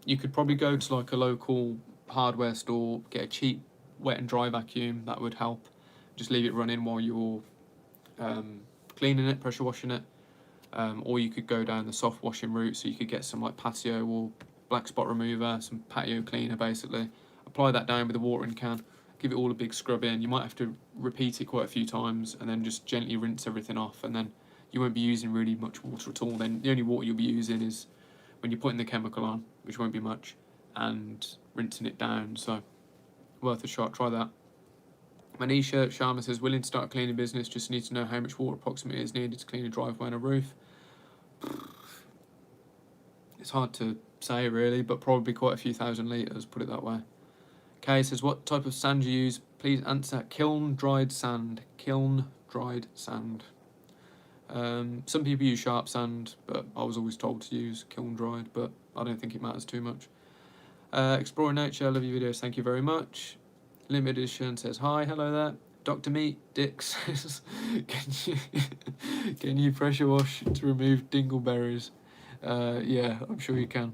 You could probably go to like a local hardware store, get a cheap wet and dry vacuum, that would help. Just leave it running while you're cleaning it, pressure washing it. Or you could go down the soft washing route, so you could get some like Patio or black spot remover, some patio cleaner basically. Apply that down with a watering can. Give it all a big scrub in. You might have to repeat it quite a few times and then just gently rinse everything off, and then you won't be using really much water at all. Then the only water you'll be using is when you're putting the chemical on, which won't be much, and rinsing it down. So worth a shot, try that. Manisha Sharma says, willing to start a cleaning business, just need to know how much water approximately is needed to clean a driveway and a roof. It's hard to say really, but probably quite a few thousand litres, put it that way. Kay says, what type of sand do you use? Please answer. Kiln dried sand. Kiln dried sand. Some people use sharp sand, but I was always told to use kiln dried, but I don't think it matters too much. Exploring Nature, I love your videos, thank you very much. Limited Edition says, hi, hello there. Dr. Meat Dick says, can you pressure wash to remove dingleberries? Yeah, I'm sure you can.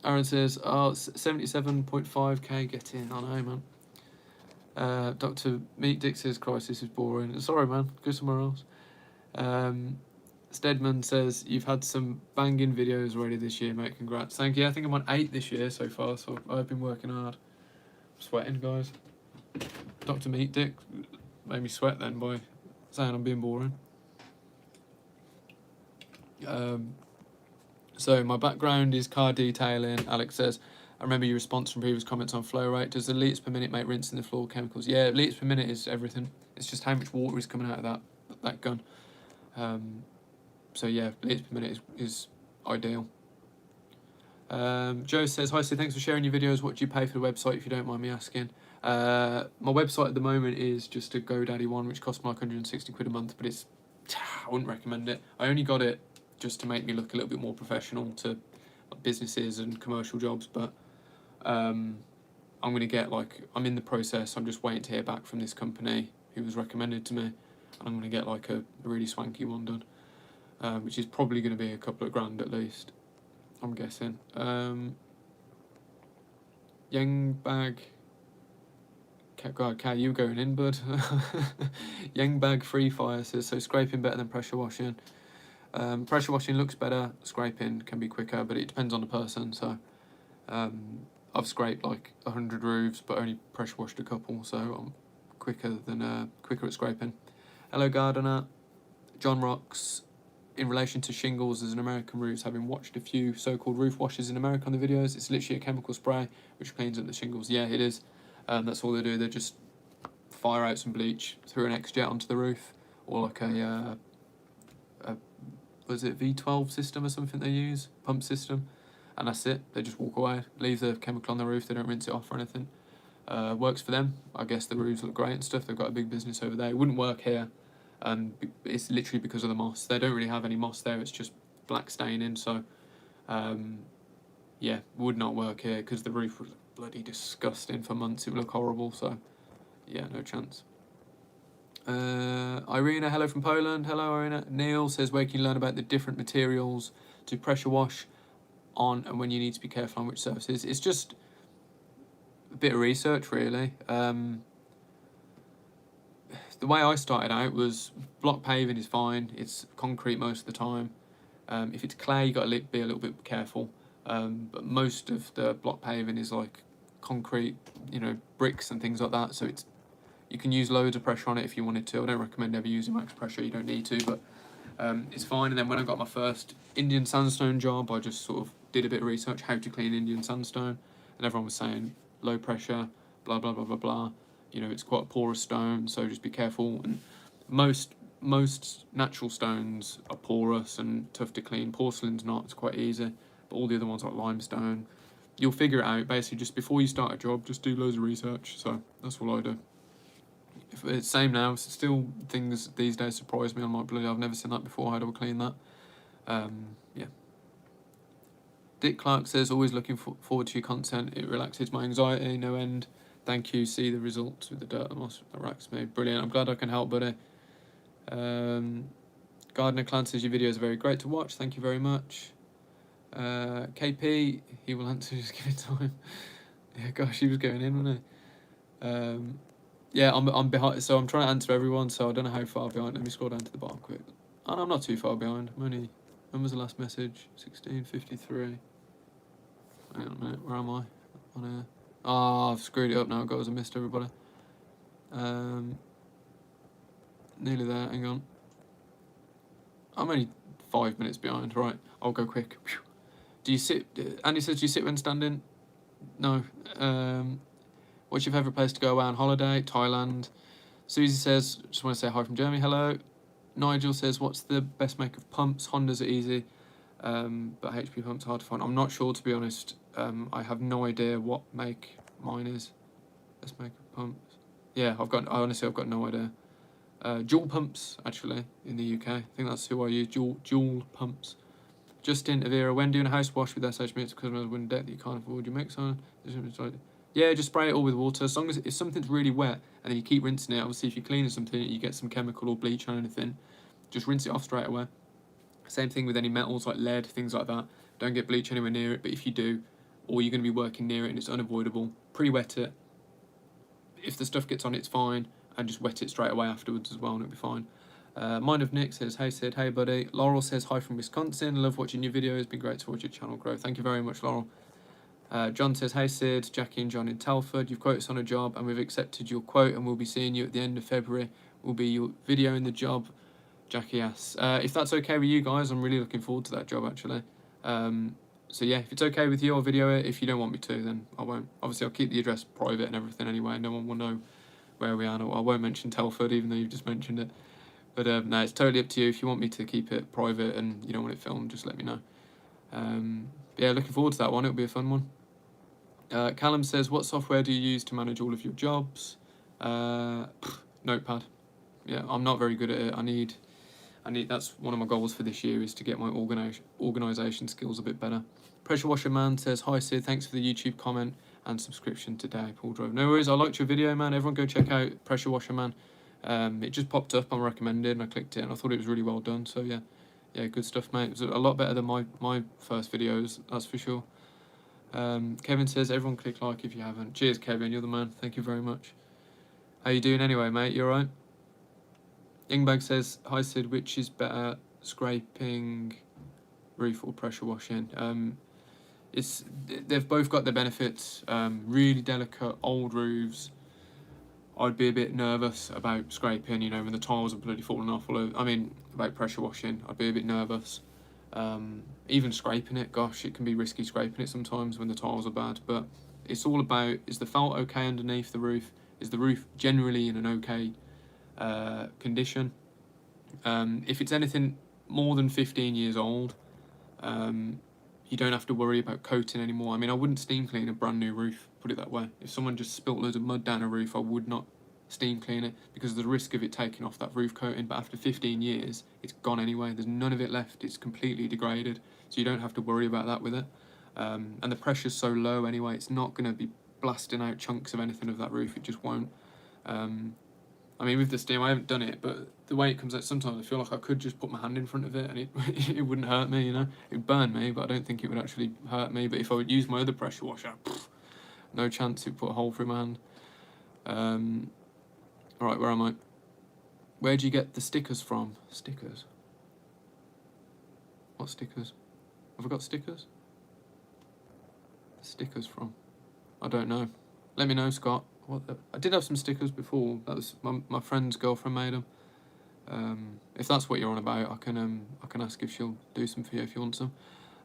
Aaron says, oh, 77.5k get in. I know, man. Dr. Meat Dick says, Christ, this is boring. Sorry, man. Go somewhere else. Steadman says, you've had some banging videos already this year, mate. Congrats. Thank you. I think I'm on 8 this year so far, so I've been working hard. I'm sweating, guys. Dr. Meat Dick made me sweat then by saying I'm being boring. So my background is car detailing. Alex says, I remember your response from previous comments on flow rate. Does the litres per minute make rinsing the floor chemicals? Yeah, litres per minute is everything. It's just how much water is coming out of that gun. So yeah, litres per minute is ideal. Joe says, hi Sid, thanks for sharing your videos. What do you pay for the website, if you don't mind me asking? My website at the moment is just a GoDaddy one, which costs me like 160 quid a month, but I wouldn't recommend it. I only got it just to make me look a little bit more professional to businesses and commercial jobs, but I'm going to get I'm in the process, I'm just waiting to hear back from this company who was recommended to me, and I'm going to get like a really swanky one done, which is probably going to be a couple of grand at least, I'm guessing. Young Bag God, Cal, you going in, bud. Young Bag Free Fire says, so scraping better than pressure washing. Pressure washing looks better, scraping can be quicker, but it depends on the person. So I've scraped like 100 roofs, but only pressure washed a couple, so I'm quicker at scraping. Hello, Gardener. John Rocks. In relation to shingles as an American roofs, having watched a few so-called roof washes in America on the videos, it's literally a chemical spray which cleans up the shingles. Yeah, it is. That's all they do. They just fire out some bleach through an X-Jet onto the roof, or like a was it V12 system or something they use, pump system, and that's it. They just walk away, leave the chemical on the roof. They don't rinse it off or anything. Works for them. I guess the roofs look great and stuff. They've got a big business over there. It wouldn't work here. It's literally because of the moss. They don't really have any moss there. It's just black staining. So, yeah, would not work here because the roof was bloody disgusting for months. It would look horrible. So, yeah, no chance. Irina, hello from Poland. Hello, Irina. Neil says, where can you learn about the different materials to pressure wash on and when you need to be careful on which surfaces? It's just a bit of research, really. The way I started out was block paving is fine. It's concrete most of the time. If it's clay, you got to be a little bit careful. But most of the block paving is like concrete, bricks and things like that. So you can use loads of pressure on it if you wanted to. I don't recommend ever using max pressure. You don't need to, but it's fine. And then when I got my first Indian sandstone job, I just sort of did a bit of research how to clean Indian sandstone, and everyone was saying low pressure, blah blah blah blah blah. It's quite a porous stone, so just be careful. And most natural stones are porous and tough to clean. Porcelain's not; it's quite easy. But all the other ones like limestone, you'll figure it out. Basically, just before you start a job, just do loads of research. So that's what I do. If it's same now, still things these days surprise me. I'm like, bloody, I've never seen that before. How do I clean that? Yeah. Dick Clark says, always looking forward to your content. It relaxes my anxiety, no end. Thank you. See the results with the dirt and moss. That racks me. Brilliant. I'm glad I can help, buddy. Gardener Clan says, your videos are very great to watch. Thank you very much. KP, he will answer, just give it time. Yeah, gosh, he was going in, wasn't he? Yeah, I'm behind, so I'm trying to answer everyone, so I don't know how far behind. Let me scroll down to the bottom quick. And I'm not too far behind. I'm only, when was the last message? 16:53. Hang on a minute, where am I? On here. Oh, I've screwed it up now, guys. I missed everybody. Nearly there, hang on. I'm only 5 minutes behind, right? I'll go quick. Do you sit, Andy says, do you sit when standing? No. What's your favourite place to go away on holiday? Thailand. Susie says, just want to say hi from Germany, hello. Nigel says, what's the best make of pumps? Hondas are easy, but HP pumps are hard to find. I'm not sure, to be honest. I have no idea what make mine is. Best make of pumps. Yeah, I've got no idea. Dual pumps, actually, in the UK. I think that's who I use, dual pumps. Justin Avira, when doing a house wash with SH mix because of wind deck that you can't avoid your mix on? Yeah, just spray it all with water. As long as if something's really wet and then you keep rinsing it, obviously if you're cleaning something and you get some chemical or bleach or anything, just rinse it off straight away. Same thing with any metals like lead, things like that. Don't get bleach anywhere near it, but if you do, or you're going to be working near it and it's unavoidable, pre-wet it. If the stuff gets on it, it's fine, and just wet it straight away afterwards as well and it'll be fine. Mind of Nick says, hey Sid, hey buddy. Laurel says, hi from Wisconsin, love watching your videos, it's been great to watch your channel grow. Thank you very much, Laurel. John says, hey Sid, Jackie and John in Telford, you've quoted us on a job and we've accepted your quote and we'll be seeing you at the end of February. We'll be your video in the job, Jackie asks. If that's okay with you guys, I'm really looking forward to that job actually. So yeah, if it's okay with you, I'll video it. If you don't want me to, then I won't. Obviously, I'll keep the address private and everything anyway. No one will know where we are. I won't mention Telford, even though you've just mentioned it. But no, it's totally up to you. If you want me to keep it private and you don't want it filmed, just let me know. Yeah, looking forward to that one. It'll be a fun one. Callum says, what software do you use to manage all of your jobs? Notepad. Yeah, I'm not very good at it. I need. That's one of my goals for this year is to get my organisation skills a bit better. Pressure Washer Man says, hi Sid, thanks for the YouTube comment and subscription today, Paul Drove. No worries, I liked your video, man. Everyone go check out Pressure Washer Man. It just popped up on recommended and I clicked it and I thought it was really well done. So yeah, good stuff, mate. It was a lot better than my first videos, that's for sure. Kevin says, everyone click like if you haven't. Cheers, Kevin, you're the man. Thank you very much. How you doing anyway, mate? You alright? Ingbag says, hi Sid, which is better, scraping roof or pressure washing? They've both got their benefits. Really delicate old roofs, I'd be a bit nervous about scraping, you know, when the tiles are bloody falling off all over. I mean, about pressure washing, I'd be a bit nervous. Even scraping it, gosh, it can be risky scraping it sometimes when the tiles are bad, but it's all about, is the felt okay underneath the roof? Is the roof generally in an okay condition? If it's anything more than 15 years old, you don't have to worry about coating anymore. I mean, I wouldn't steam clean a brand new roof, put it that way. If someone just spilt loads of mud down a roof, I would not steam clean it because of the risk of it taking off that roof coating. But after 15 years, it's gone anyway. There's none of it left. It's completely degraded. So you don't have to worry about that with it. And the pressure's so low anyway, it's not going to be blasting out chunks of anything of that roof. It just won't. I mean, with the steam, I haven't done it, but the way it comes out, sometimes I feel like I could just put my hand in front of it and it wouldn't hurt me, you know? It would burn me, but I don't think it would actually hurt me. But if I would use my other pressure washer, no chance it would put a hole through my hand. Alright, where am I? Where do you get the stickers from? Stickers? What stickers? Have I got stickers? Stickers from? I don't know. Let me know, Scott. I did have some stickers before. That was my friend's girlfriend made them. If that's what you're on about, I can ask if she'll do some for you if you want some.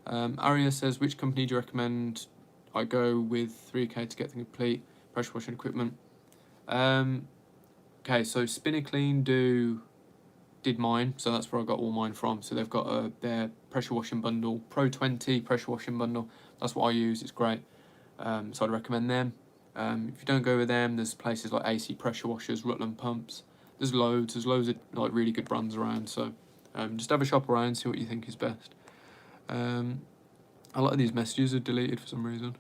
Aria says, which company do you recommend I go with 3K to get the complete pressure washing equipment? Okay, so Spinaclean did mine, so that's where I got all mine from. So they've got their pressure washing bundle, Pro 20 pressure washing bundle. That's what I use. It's great. So I'd recommend them. If you don't go with them, there's places like AC Pressure Washers, Rutland Pumps. There's loads of like really good brands around. So just have a shop around, see what you think is best. A lot of these messages are deleted for some reason.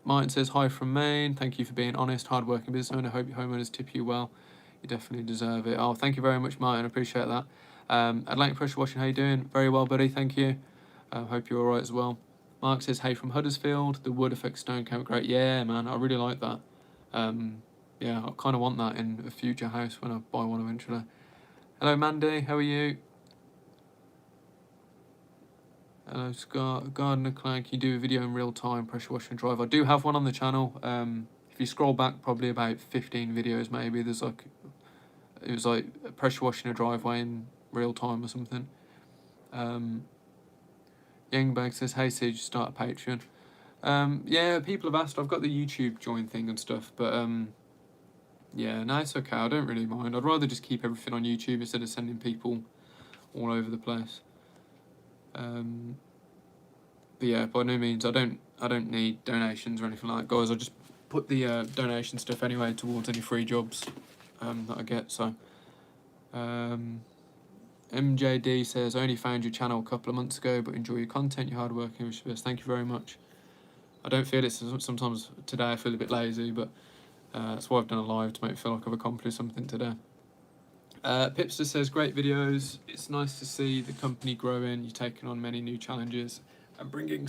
Martin says, hi from Maine. Thank you for being honest, hard-working businessman. I hope your homeowners tip you well. You definitely deserve it. Oh, thank you very much, Martin. I appreciate that. Atlantic Pressure Washing, how you doing? Very well, buddy. Thank you. Hope you're all right as well. Mark says, hey from Huddersfield, the wood effect stone came great. Yeah, man, I really like that. Yeah, I kind of want that in a future house when I buy one eventually. Hello, Mandy, how are you? Hello, Scott. Gardener Clank, you do a video in real time, pressure wash and drive. I do have one on the channel. If you scroll back probably about 15 videos maybe, there's like, it was like pressure washing a driveway in real time or something. Youngbag says, hey Sage, start a Patreon. Yeah, people have asked. I've got the YouTube join thing and stuff, but yeah, no, it's okay. I don't really mind. I'd rather just keep everything on YouTube instead of sending people all over the place. But yeah, by no means, I don't need donations or anything like that, guys. I just put the donation stuff anyway towards any free jobs that I get. So. MJD says, I only found your channel a couple of months ago, but enjoy your content, your hard work, and wish you best. Thank you very much. I don't feel it sometimes. Today I feel a bit lazy, but that's why I've done a live, to make me feel like I've accomplished something today. Pipster says, great videos. It's nice to see the company growing. You're taking on many new challenges and bringing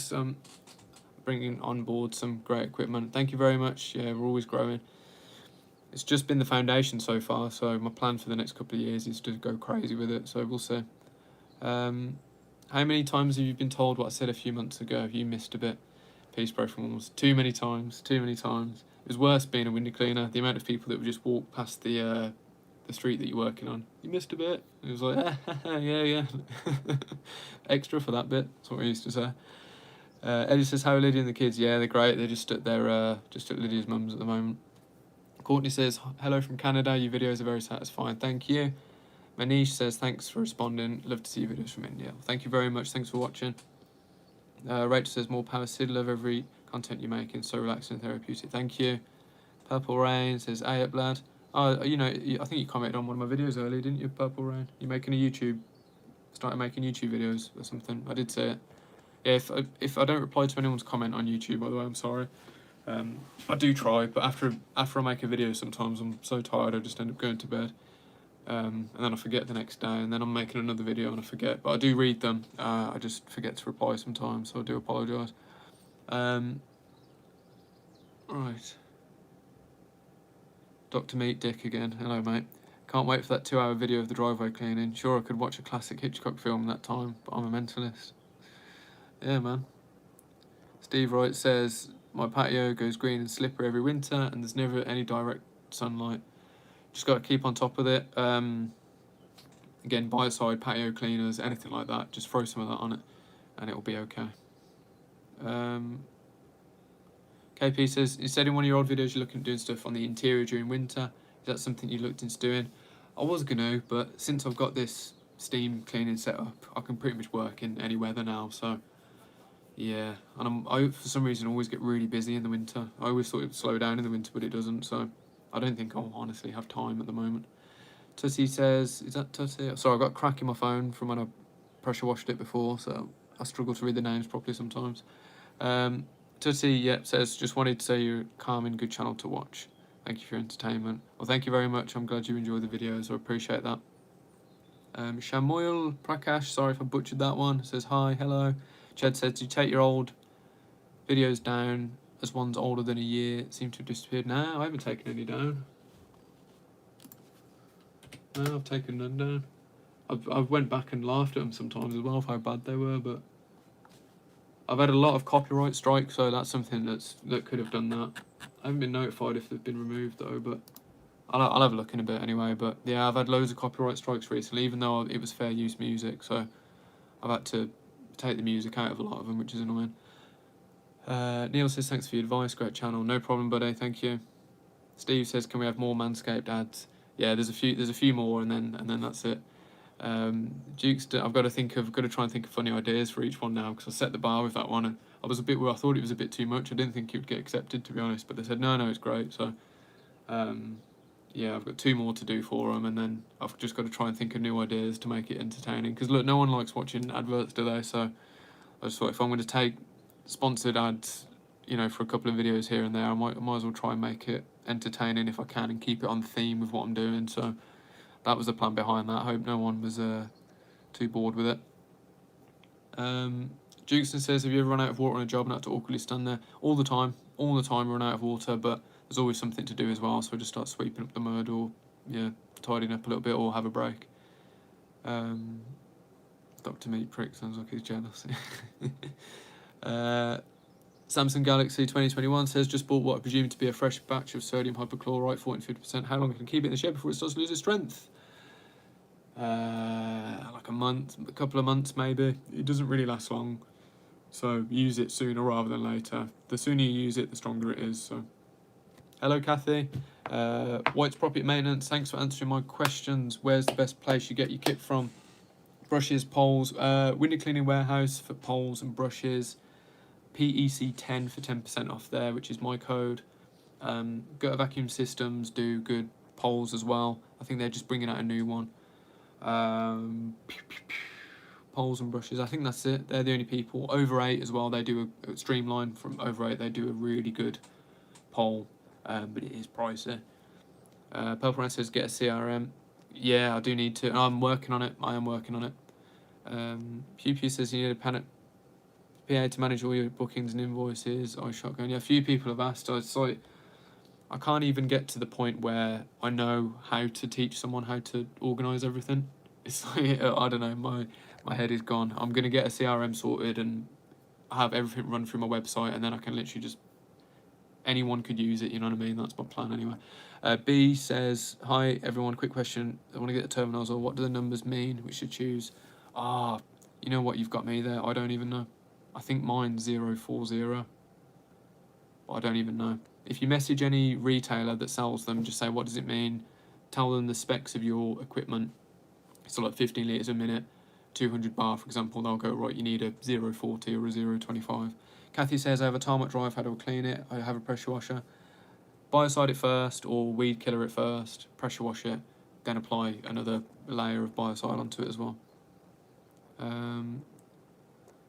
on board some great equipment. Thank you very much. Yeah, we're always growing. It's just been the foundation so far, so my plan for the next couple of years is to go crazy with it, so we'll see. How many times have you been told what I said a few months ago? You missed a bit. Peace, bro, from Walls. Too many times. It was worse being a window cleaner. The amount of people that would just walk past the street that you're working on. You missed a bit. It was like, yeah. Extra for that bit. That's what we used to say. Eddie says, how are Lydia and the kids? Yeah, they're great. They're just at Lydia's mum's at the moment. Courtney says, hello from Canada, your videos are very satisfying, thank you. Manish says, thanks for responding, love to see your videos from India. Thank you very much, thanks for watching. Rachel says, more power, Sid, love every content you're making, so relaxing and therapeutic, thank you. Purple Rain says, hey up lad. Oh, you know, I think you commented on one of my videos earlier, didn't you, Purple Rain? You're making started making YouTube videos or something, I did say it. Yeah, if I don't reply to anyone's comment on YouTube, by the way, I'm sorry. I do try, but after I make a video, sometimes I'm so tired I just end up going to bed, and then I forget the next day, and then I'm making another video and I forget. But I do read them. I just forget to reply sometimes, so I do apologise. Right. Dr. Meat Dick again. Hello, mate. Can't wait for that 2-hour video of the driveway cleaning. Sure, I could watch a classic Hitchcock film in that time, but I'm a mentalist. Yeah, man. Steve Wright says, my patio goes green and slippery every winter, and there's never any direct sunlight. Just got to keep on top of it. Again, biocide, patio cleaners, anything like that. Just throw some of that on it, and it'll be okay. KP says, you said in one of your old videos you're looking at doing stuff on the interior during winter. Is that something you looked into doing? I was going to, but since I've got this steam cleaning set up, I can pretty much work in any weather now, so yeah. And I for some reason always get really busy in the winter. I always thought it would slow down in the winter, but it doesn't, so I don't think I'll honestly have time at the moment. Tussie says, is that Tussie? Sorry, I've got a crack in my phone from when I pressure washed it before, so I struggle to read the names properly sometimes. Tussie, yep, says, just wanted to say you're a calm and good channel to watch. Thank you for your entertainment. Well, thank you very much. I'm glad you enjoy the videos. I appreciate that. Shamoil Prakash, sorry if I butchered that one, says, hi, hello. Chad says, do you take your old videos down as one's older than a year? It seemed to have disappeared. No, I haven't taken any down. No, I've taken none down. I've went back and laughed at them sometimes as well, of how bad they were, but I've had a lot of copyright strikes, so that's something that could have done that. I haven't been notified if they've been removed though, but I'll have a look in a bit anyway. But yeah, I've had loads of copyright strikes recently, even though it was fair use music, so I've had to take the music out of a lot of them, which is annoying. Neil says, thanks for your advice, great channel. No problem, buddy, thank you. Steve says, can we have more Manscaped ads? Yeah, there's a few more, and then that's it. Duke's, I've got to try and think of funny ideas for each one now, because I set the bar with that one, and I thought it was a bit too much. I didn't think it would get accepted, to be honest, but they said no, it's great. So yeah, I've got 2 more to do for them, and then I've just got to try and think of new ideas to make it entertaining, because look, no one likes watching adverts, do they? So I just thought, if I'm going to take sponsored ads, you know, for a couple of videos here and there, I might as well try and make it entertaining if I can, and keep it on theme with what I'm doing. So that was the plan behind that. I hope no one was too bored with it. Jukeston says, have you ever run out of water on a job and had to awkwardly stand there? All the time run out of water, but there's always something to do as well, so I just start sweeping up the mud, or yeah, tidying up a little bit, or have a break. Dr. Meat Prick sounds like he's jealous. Samsung Galaxy 2021 says, just bought what I presume to be a fresh batch of sodium hypochlorite, 40-50%. How long can I keep it in the shed before it starts to lose its strength? Like a month, a couple of months maybe. It doesn't really last long, so use it sooner rather than later. The sooner you use it, the stronger it is. So, hello Kathy. White's Property Maintenance, thanks for answering my questions. Where's the best place you get your kit from? Brushes, poles, window cleaning warehouse for poles and brushes. PEC10 for 10% off there, which is my code. Gutter Vacuum Systems do good poles as well. I think they're just bringing out a new one. Poles and brushes, I think that's it. They're the only people. Over 8 as well, they do a Streamline from Over 8, they do a really good pole, but it is pricey. Purple Red says, get a CRM. Yeah, I do need to. I'm working on it. I am working on it. Pew Pew says, you need a PA to manage all your bookings and invoices. Shotgun. Yeah, a few people have asked. It's like, I can't even get to the point where I know how to teach someone how to organise everything. It's like, I don't know, my head is gone. I'm going to get a CRM sorted and have everything run through my website, and then I can literally just, anyone could use it, you know what I mean? That's my plan anyway. B says, hi everyone, quick question. I want to get the terminals, or what do the numbers mean we should choose? You know what, you've got me there. I don't even know. I think mine's 040. I don't even know. If you message any retailer that sells them, just say, what does it mean? Tell them the specs of your equipment. So like 15 litres a minute, 200 bar, for example, they'll go, right, you need a 040 or a 025. Kathy says, I have a tarmac drive, how do I clean it? I have a pressure washer. Biocide it first, or weed killer it first, pressure wash it, then apply another layer of biocide onto it as well. Your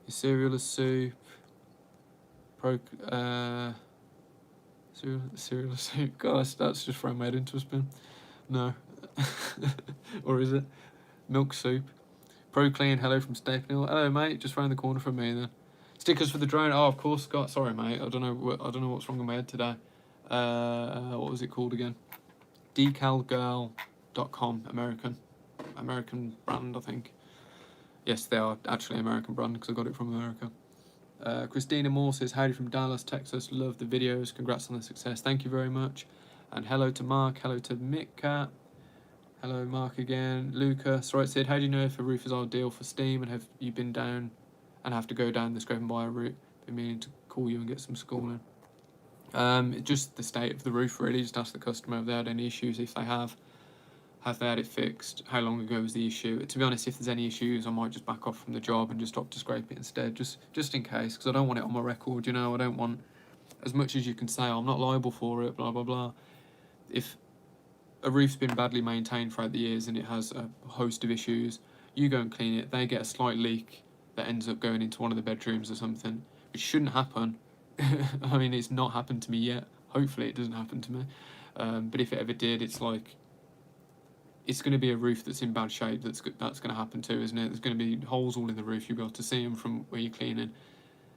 cereal soup. Cereal soup. Gosh, that's just thrown my head into a spin. No. Or is it? Milk soup. Pro Clean, hello from Stepney. Hello, mate. Just round the corner from me then. Stickers for the drone. Oh, of course, Scott. Sorry, mate. I don't know what's wrong with my head today. What was it called again? decalgirl.com, American brand, I think. Yes, they are actually American brand because I got it from America. Christina Moore says, howdy from Dallas, Texas. Love the videos. Congrats on the success. Thank you very much. And hello to Mark. Hello to Mika. Hello, Mark again. Luca. Sorry, said, how do you know if a roof is ideal for steam, and have you been down and have to go down the scrape and buy a route? Been meaning to call you and get some schooling. Just the state of the roof, really. Just ask the customer if they had any issues. If they have they had it fixed? How long ago was the issue? To be honest, if there's any issues, I might just back off from the job and just opt to scrape it instead, just in case, because I don't want it on my record, you know. I don't want, as much as you can say, I'm not liable for it, blah, blah, blah. If a roof's been badly maintained throughout the years and it has a host of issues, you go and clean it, they get a slight leak that ends up going into one of the bedrooms or something, which shouldn't happen. I mean, it's not happened to me yet. Hopefully it doesn't happen to me. But if it ever did, it's like, it's going to be a roof that's in bad shape that's going to happen to, isn't it? There's going to be holes all in the roof. You'll be able to see them from where you're cleaning.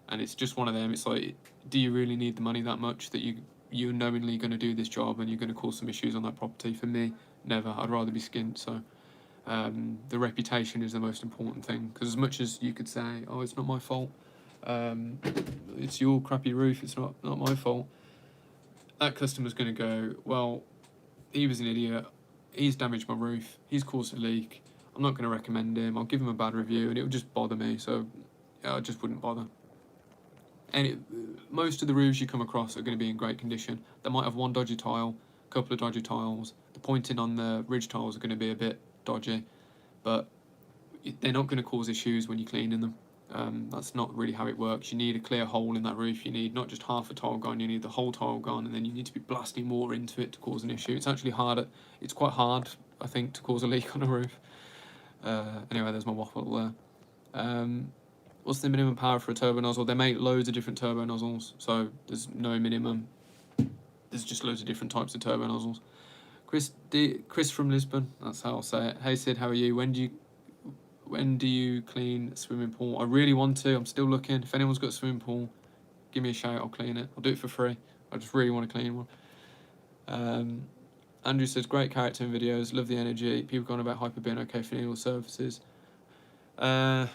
And it's just one of them. It's like, do you really need the money that much that you're knowingly going to do this job and you're going to cause some issues on that property? For me, never. I'd rather be skint. So the reputation is the most important thing. Because as much as you could say, oh, it's not my fault, it's your crappy roof, it's not my fault, that customer's going to go, well, he was an idiot, he's damaged my roof, he's caused a leak, I'm not going to recommend him, I'll give him a bad review, and it would just bother me. So yeah, I just wouldn't bother. And most of the roofs you come across are going to be in great condition. They might have one dodgy tile, a couple of dodgy tiles, the pointing on the ridge tiles are going to be a bit dodgy, but they're not going to cause issues when you're cleaning them. That's not really how it works. You need a clear hole in that roof. You need not just half a tile gone, you need the whole tile gone, and then you need to be blasting water into it to cause an issue. It's actually harder. It's quite hard, I think, to cause a leak on a roof. Anyway, there's my waffle there. What's the minimum power for a turbo nozzle? They make loads of different turbo nozzles, so there's no minimum. There's just loads of different types of turbo nozzles. Chris from Lisbon, that's how I'll say it. Hey Sid, how are you? When do you clean a swimming pool? I really want to. I'm still looking. If anyone's got a swimming pool, give me a shout. I'll clean it. I'll do it for free. I just really want to clean one. Andrew says, great character in videos. Love the energy. People going about hyper being okay for needle surfaces. I'm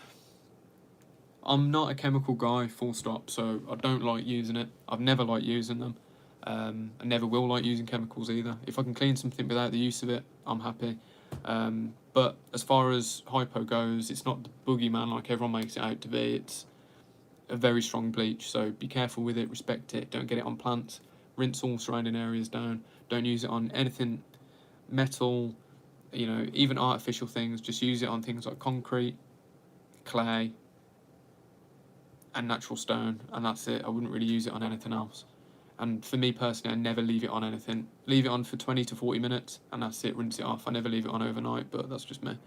not a chemical guy, full stop, so I don't like using it. I've never liked using them. I never will like using chemicals either. If I can clean something without the use of it, I'm happy. But as far as hypo goes, it's not the boogeyman like everyone makes it out to be. It's a very strong bleach, so be careful with it, respect it, don't get it on plants, rinse all surrounding areas down, don't use it on anything metal, you know, even artificial things. Just use it on things like concrete, clay, and natural stone, and that's it. I wouldn't really use it on anything else. And for me personally, I never leave it on anything. Leave it on for 20 to 40 minutes, and that's it, rinse it off. I never leave it on overnight, but that's just me.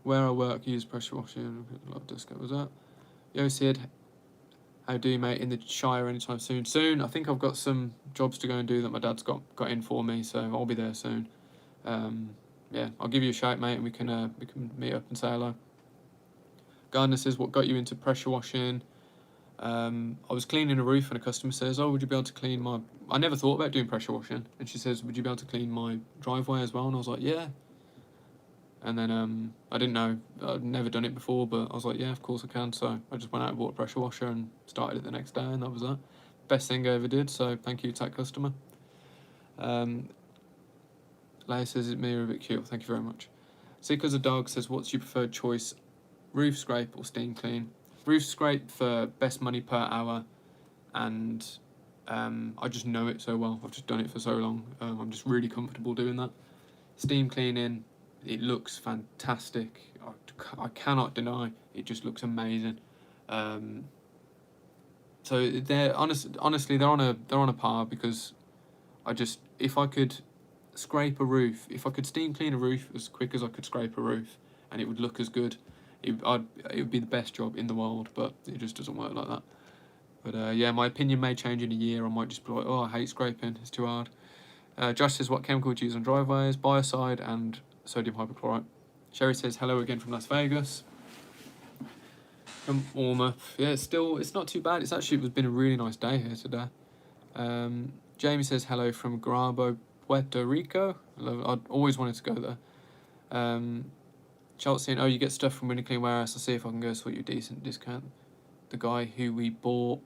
Where I work, use pressure washing. A lot of disco was that. Yo, Sid, how do you, mate, in the Shire anytime soon? Soon, I think I've got some jobs to go and do that my dad's got in for me, so I'll be there soon. Yeah, I'll give you a shout, mate, and we can meet up and say hello. Gardner says, what got you into pressure washing? I was cleaning a roof and a customer says, oh, would you be able to clean my... I never thought about doing pressure washing. And she says, would you be able to clean my driveway as well? And I was like, yeah. And then I didn't know. I'd never done it before, but I was like, yeah, of course I can. So I just went out and bought a pressure washer and started it the next day, and that was that. Best thing I ever did, so thank you to that customer. Leia says, it's me, a bit cute. Thank you very much. Seekers a Dog says, what's your preferred choice? Roof scrape or steam clean? Roof scrape for best money per hour, and I just know it so well. I've just done it for so long. I'm just really comfortable doing that. Steam cleaning, it looks fantastic. I cannot deny it just looks amazing. So they're honestly they're on a par, because if I could scrape a roof, if I could steam clean a roof as quick as I could scrape a roof, and it would look as good, it would be the best job in the world, but it just doesn't work like that. But yeah, my opinion may change in a year. I might just be like, oh, I hate scraping, it's too hard. Josh says, what chemical do you use on driveways? Biocide and sodium hypochlorite. Sherry says, hello again from Las Vegas. Warmer. Yeah, it's not too bad. It's been a really nice day here today. Jamie says hello from Grabo, Puerto Rico. I'd always wanted to go there. Chelsea, oh, you get stuff from Winnie Clean Warehouse. I'll see if I can go sort you a decent discount. The guy who we bought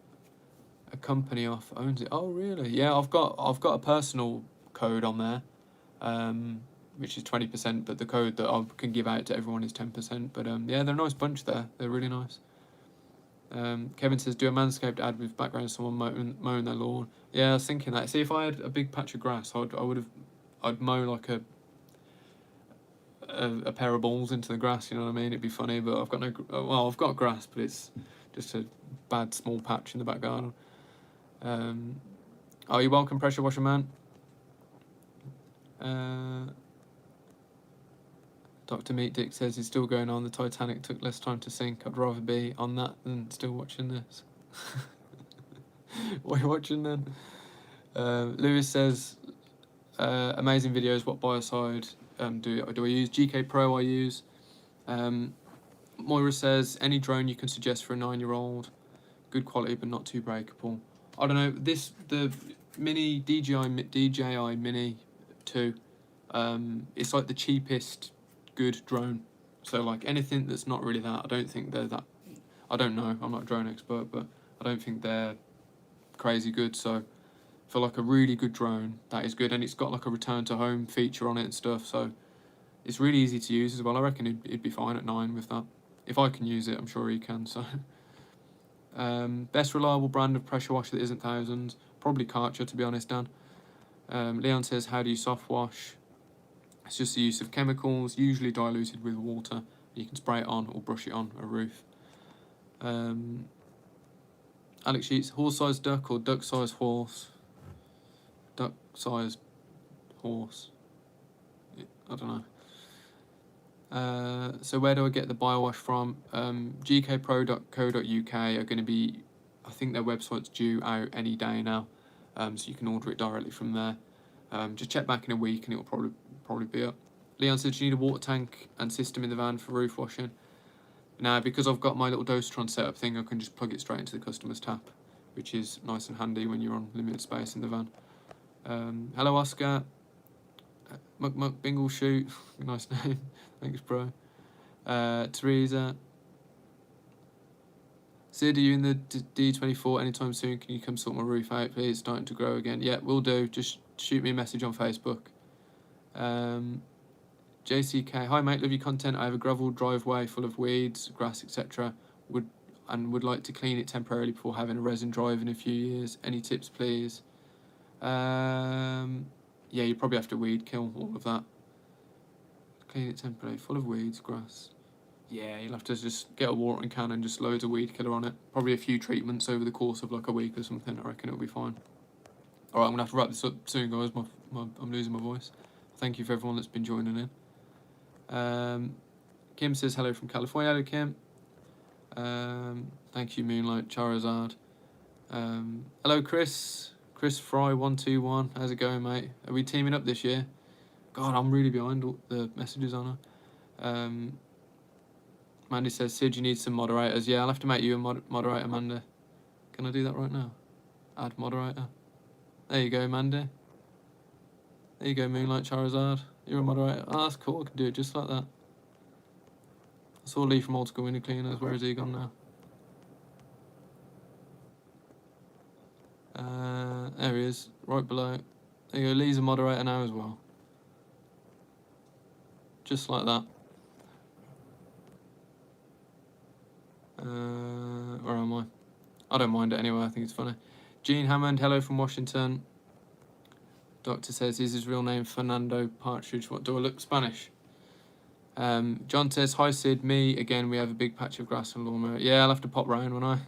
a company off owns it. Oh, really? Yeah, I've got a personal code on there, which is 20%, but the code that I can give out to everyone is 10%. But yeah, they're a nice bunch there. They're really nice. Kevin says, do a Manscaped ad with background of someone mowing their lawn. Yeah, I was thinking that. See, if I had a big patch of grass, I'd mow like a pair of balls into the grass, you know what I mean? It'd be funny, but I've got grass, but it's just a bad small patch in the back garden. Oh, you're welcome, Pressure Washer Man. Dr. Meat Dick says he's still going on. The Titanic took less time to sink. I'd rather be on that than still watching this. What are you watching then? Lewis says, amazing videos. What biocide do I use? GK Pro I use. Moira says, any drone you can suggest for a 9-year-old. Good quality but not too breakable. I don't know. The Mini DJI Mini 2. It's like the cheapest good drone. So like anything that's not really that, I don't think they're that. I don't know. I'm not a drone expert, but I don't think they're crazy good. So for like a really good drone, that is good, and it's got like a return to home feature on it and stuff. So it's really easy to use as well. I reckon it'd be fine at 9 with that. If I can use it, I'm sure he can. So best reliable brand of pressure washer that isn't thousands, probably Karcher, to be honest, Dan. Leon says, how do you soft wash? It's just the use of chemicals, usually diluted with water. You can spray it on or brush it on a roof. Alex Sheets, horse-sized duck or duck-sized horse? Duck-sized horse. I don't know. So where do I get the biowash from? gkpro.co.uk are going to be, I think their website's due out any day now, so you can order it directly from there. Just check back in a week and it will probably be up. Leon said, you need a water tank and system in the van for roof washing. Now, because I've got my little Dostatron setup thing, I can just plug it straight into the customer's tap, which is nice and handy when you're on limited space in the van. Hello, Oscar. Muck Bingle Shoot. Nice name. Thanks, bro. Teresa. Sid, are you in the D24 anytime soon? Can you come sort my roof out, please? It's starting to grow again. Yeah, will do. Just shoot me a message on Facebook. JCK, hi mate, love your content. I have a gravel driveway full of weeds, grass, etc. Would like to clean it temporarily before having a resin drive in a few years. Any tips, please? Yeah, you probably have to weed kill all of that. Clean it temporarily, full of weeds, grass. Yeah, you'll have to just get a watering can and just loads of weed killer on it. Probably a few treatments over the course of like a week or something. I reckon it'll be fine. All right, I'm gonna have to wrap this up soon, guys. I'm losing my voice. Thank you for everyone that's been joining in. Kim says hello from California. Hello, Kim. Thank you, Moonlight Charizard. Hello, Chris. Chris Fry 121. How's it going, mate? Are we teaming up this year? God, I'm really behind all the messages on her. Mandy says, Sid, you need some moderators. Yeah, I'll have to make you a moderator, Mandy. Can I do that right now? Add moderator. There you go, Mandy. There you go, Moonlight Charizard. You're a moderator. Oh, that's cool. I can do it just like that. I saw Lee from Old School Window Cleaners. Where is he gone now? There he is, right below. There you go. Lee's a moderator now as well. Just like that. Where am I? I don't mind it anyway. I think it's funny. Gene Hammond, hello from Washington. Doctor says, is his real name Fernando Partridge? What, do I look Spanish? John says, hi Sid, me again, we have a big patch of grass and lawnmower. Yeah, I'll have to pop round, won't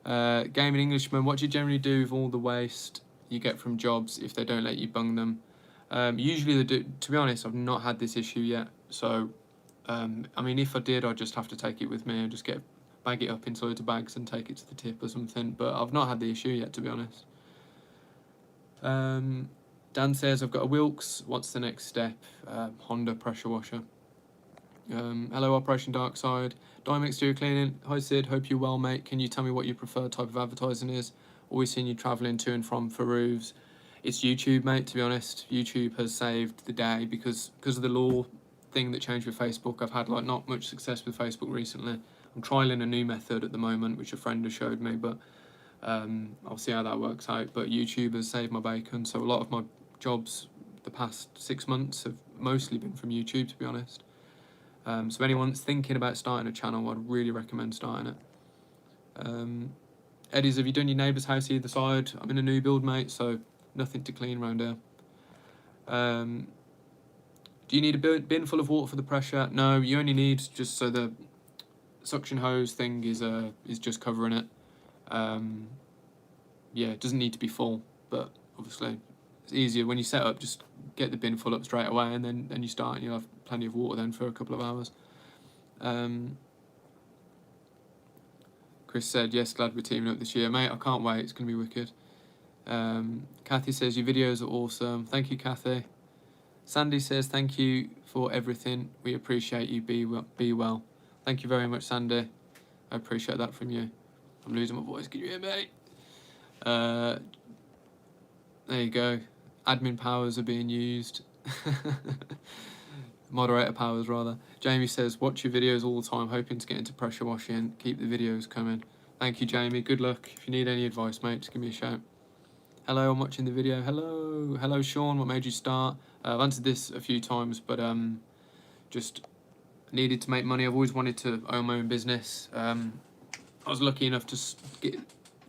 I? Gaming Englishman, what do you generally do with all the waste you get from jobs if they don't let you bung them? Usually they do. To be honest, I've not had this issue yet. So, I mean, if I did, I'd just have to take it with me and just bag it up into loads of bags and take it to the tip or something. But I've not had the issue yet, to be honest. Dan says, I've got a Wilks. What's the next step? Honda pressure washer. Hello, Operation Darkside. Diamond Exterior Cleaning. Hi, Sid. Hope you're well, mate. Can you tell me what your preferred type of advertising is? always seen you travelling to and from for roofs. It's YouTube, mate, to be honest. YouTube has saved the day because of the law thing that changed with Facebook. I've had like not much success with Facebook recently. I'm trialing a new method at the moment, which a friend has showed me, but I'll see how that works out. But YouTube has saved my bacon, so a lot of my jobs the past 6 months have mostly been from YouTube, to be honest. So if anyone's thinking about starting a channel, I'd really recommend starting it. Eddie's, have you done your neighbour's house either side? I'm in a new build, mate, so nothing to clean around here. Do you need a bin full of water for the pressure? No, you only need just so the suction hose thing is just covering it. Yeah, it doesn't need to be full, but obviously it's easier when you set up. Just get the bin full up straight away, and then you start, and you'll have plenty of water then for a couple of hours. Chris said, yes, glad we're teaming up this year, mate. I can't wait. It's gonna be wicked. Kathy says your videos are awesome. Thank you, Kathy. Sandy says thank you for everything. We appreciate you. Be well. Thank you very much, Sandy. I appreciate that from you. I'm losing my voice. Can you hear me? There you go. Admin powers are being used. Moderator powers, rather. Jamie says, watch your videos all the time, hoping to get into pressure washing. Keep the videos coming. Thank you, Jamie. Good luck. If you need any advice, mate, just give me a shout. Hello, I'm watching the video. Hello. Hello, Sean. What made you start? I've answered this a few times, but just needed to make money. I've always wanted to own my own business. I was lucky enough to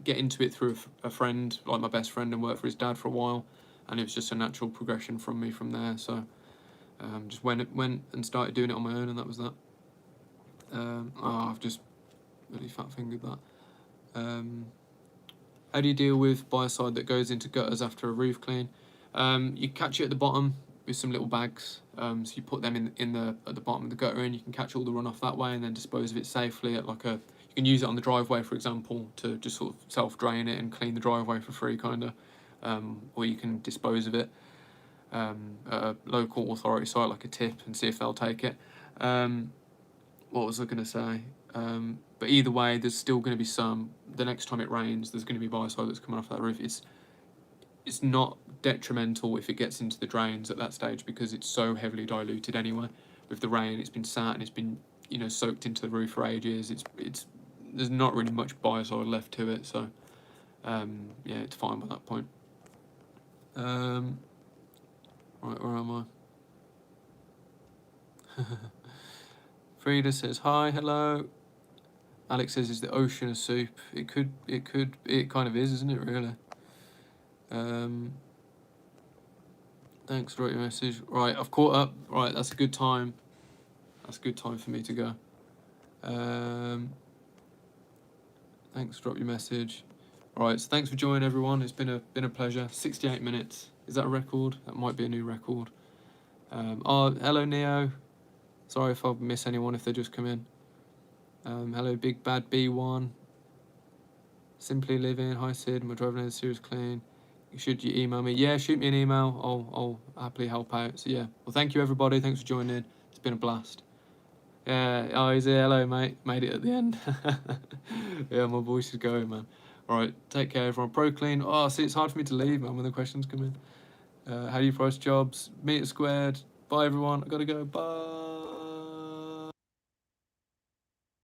get into it through a friend, like my best friend, and work for his dad for a while, and it was just a natural progression from me from there. So just went and started doing it on my own, and that was that. I've just really fat fingered that. How do you deal with biocide that goes into gutters after a roof clean? You catch it at the bottom with some little bags. So you put them at the bottom of the gutter, and you can catch all the runoff that way, and then dispose of it safely at like a. You can use it on the driveway, for example, to just sort of self-drain it and clean the driveway for free, kind of. Or you can dispose of it at a local authority site, like a tip, and see if they'll take it. What was I going to say? But either way, there's still going to be some. The next time it rains, there's going to be biocide that's coming off that roof. It's not detrimental if it gets into the drains at that stage, because it's so heavily diluted anyway. With the rain, it's been sat and it's been, you know, soaked into the roof for ages. There's not really much biocide left to it, so yeah, it's fine by that point. Right, where am I? Frida says hi, hello. Alex says, is the ocean a soup? It kind of is, isn't it, really? Thanks for your message. Right, I've caught up. Right, that's a good time. That's a good time for me to go. Thanks, drop your message. Right, so thanks for joining, everyone. It's been a pleasure. 68 minutes. Is that a record? That might be a new record. Oh, hello, Neo. Sorry if I miss anyone if they just come in. Hello, Big Bad B1. Simply Living. Hi, Sid. My driving is serious clean. Should you email me? Yeah, shoot me an email. I'll happily help out. So yeah. Well, thank you, everybody. Thanks for joining. It's been a blast. Yeah. Oh, he's here. Hello, mate. Made it at the end. Yeah, my voice is going, man. All right. Take care, everyone. Pro clean. Oh, see, it's hard for me to leave, man, when the questions come in. How do you price jobs? Meter squared. Bye, everyone. I gotta go. Bye.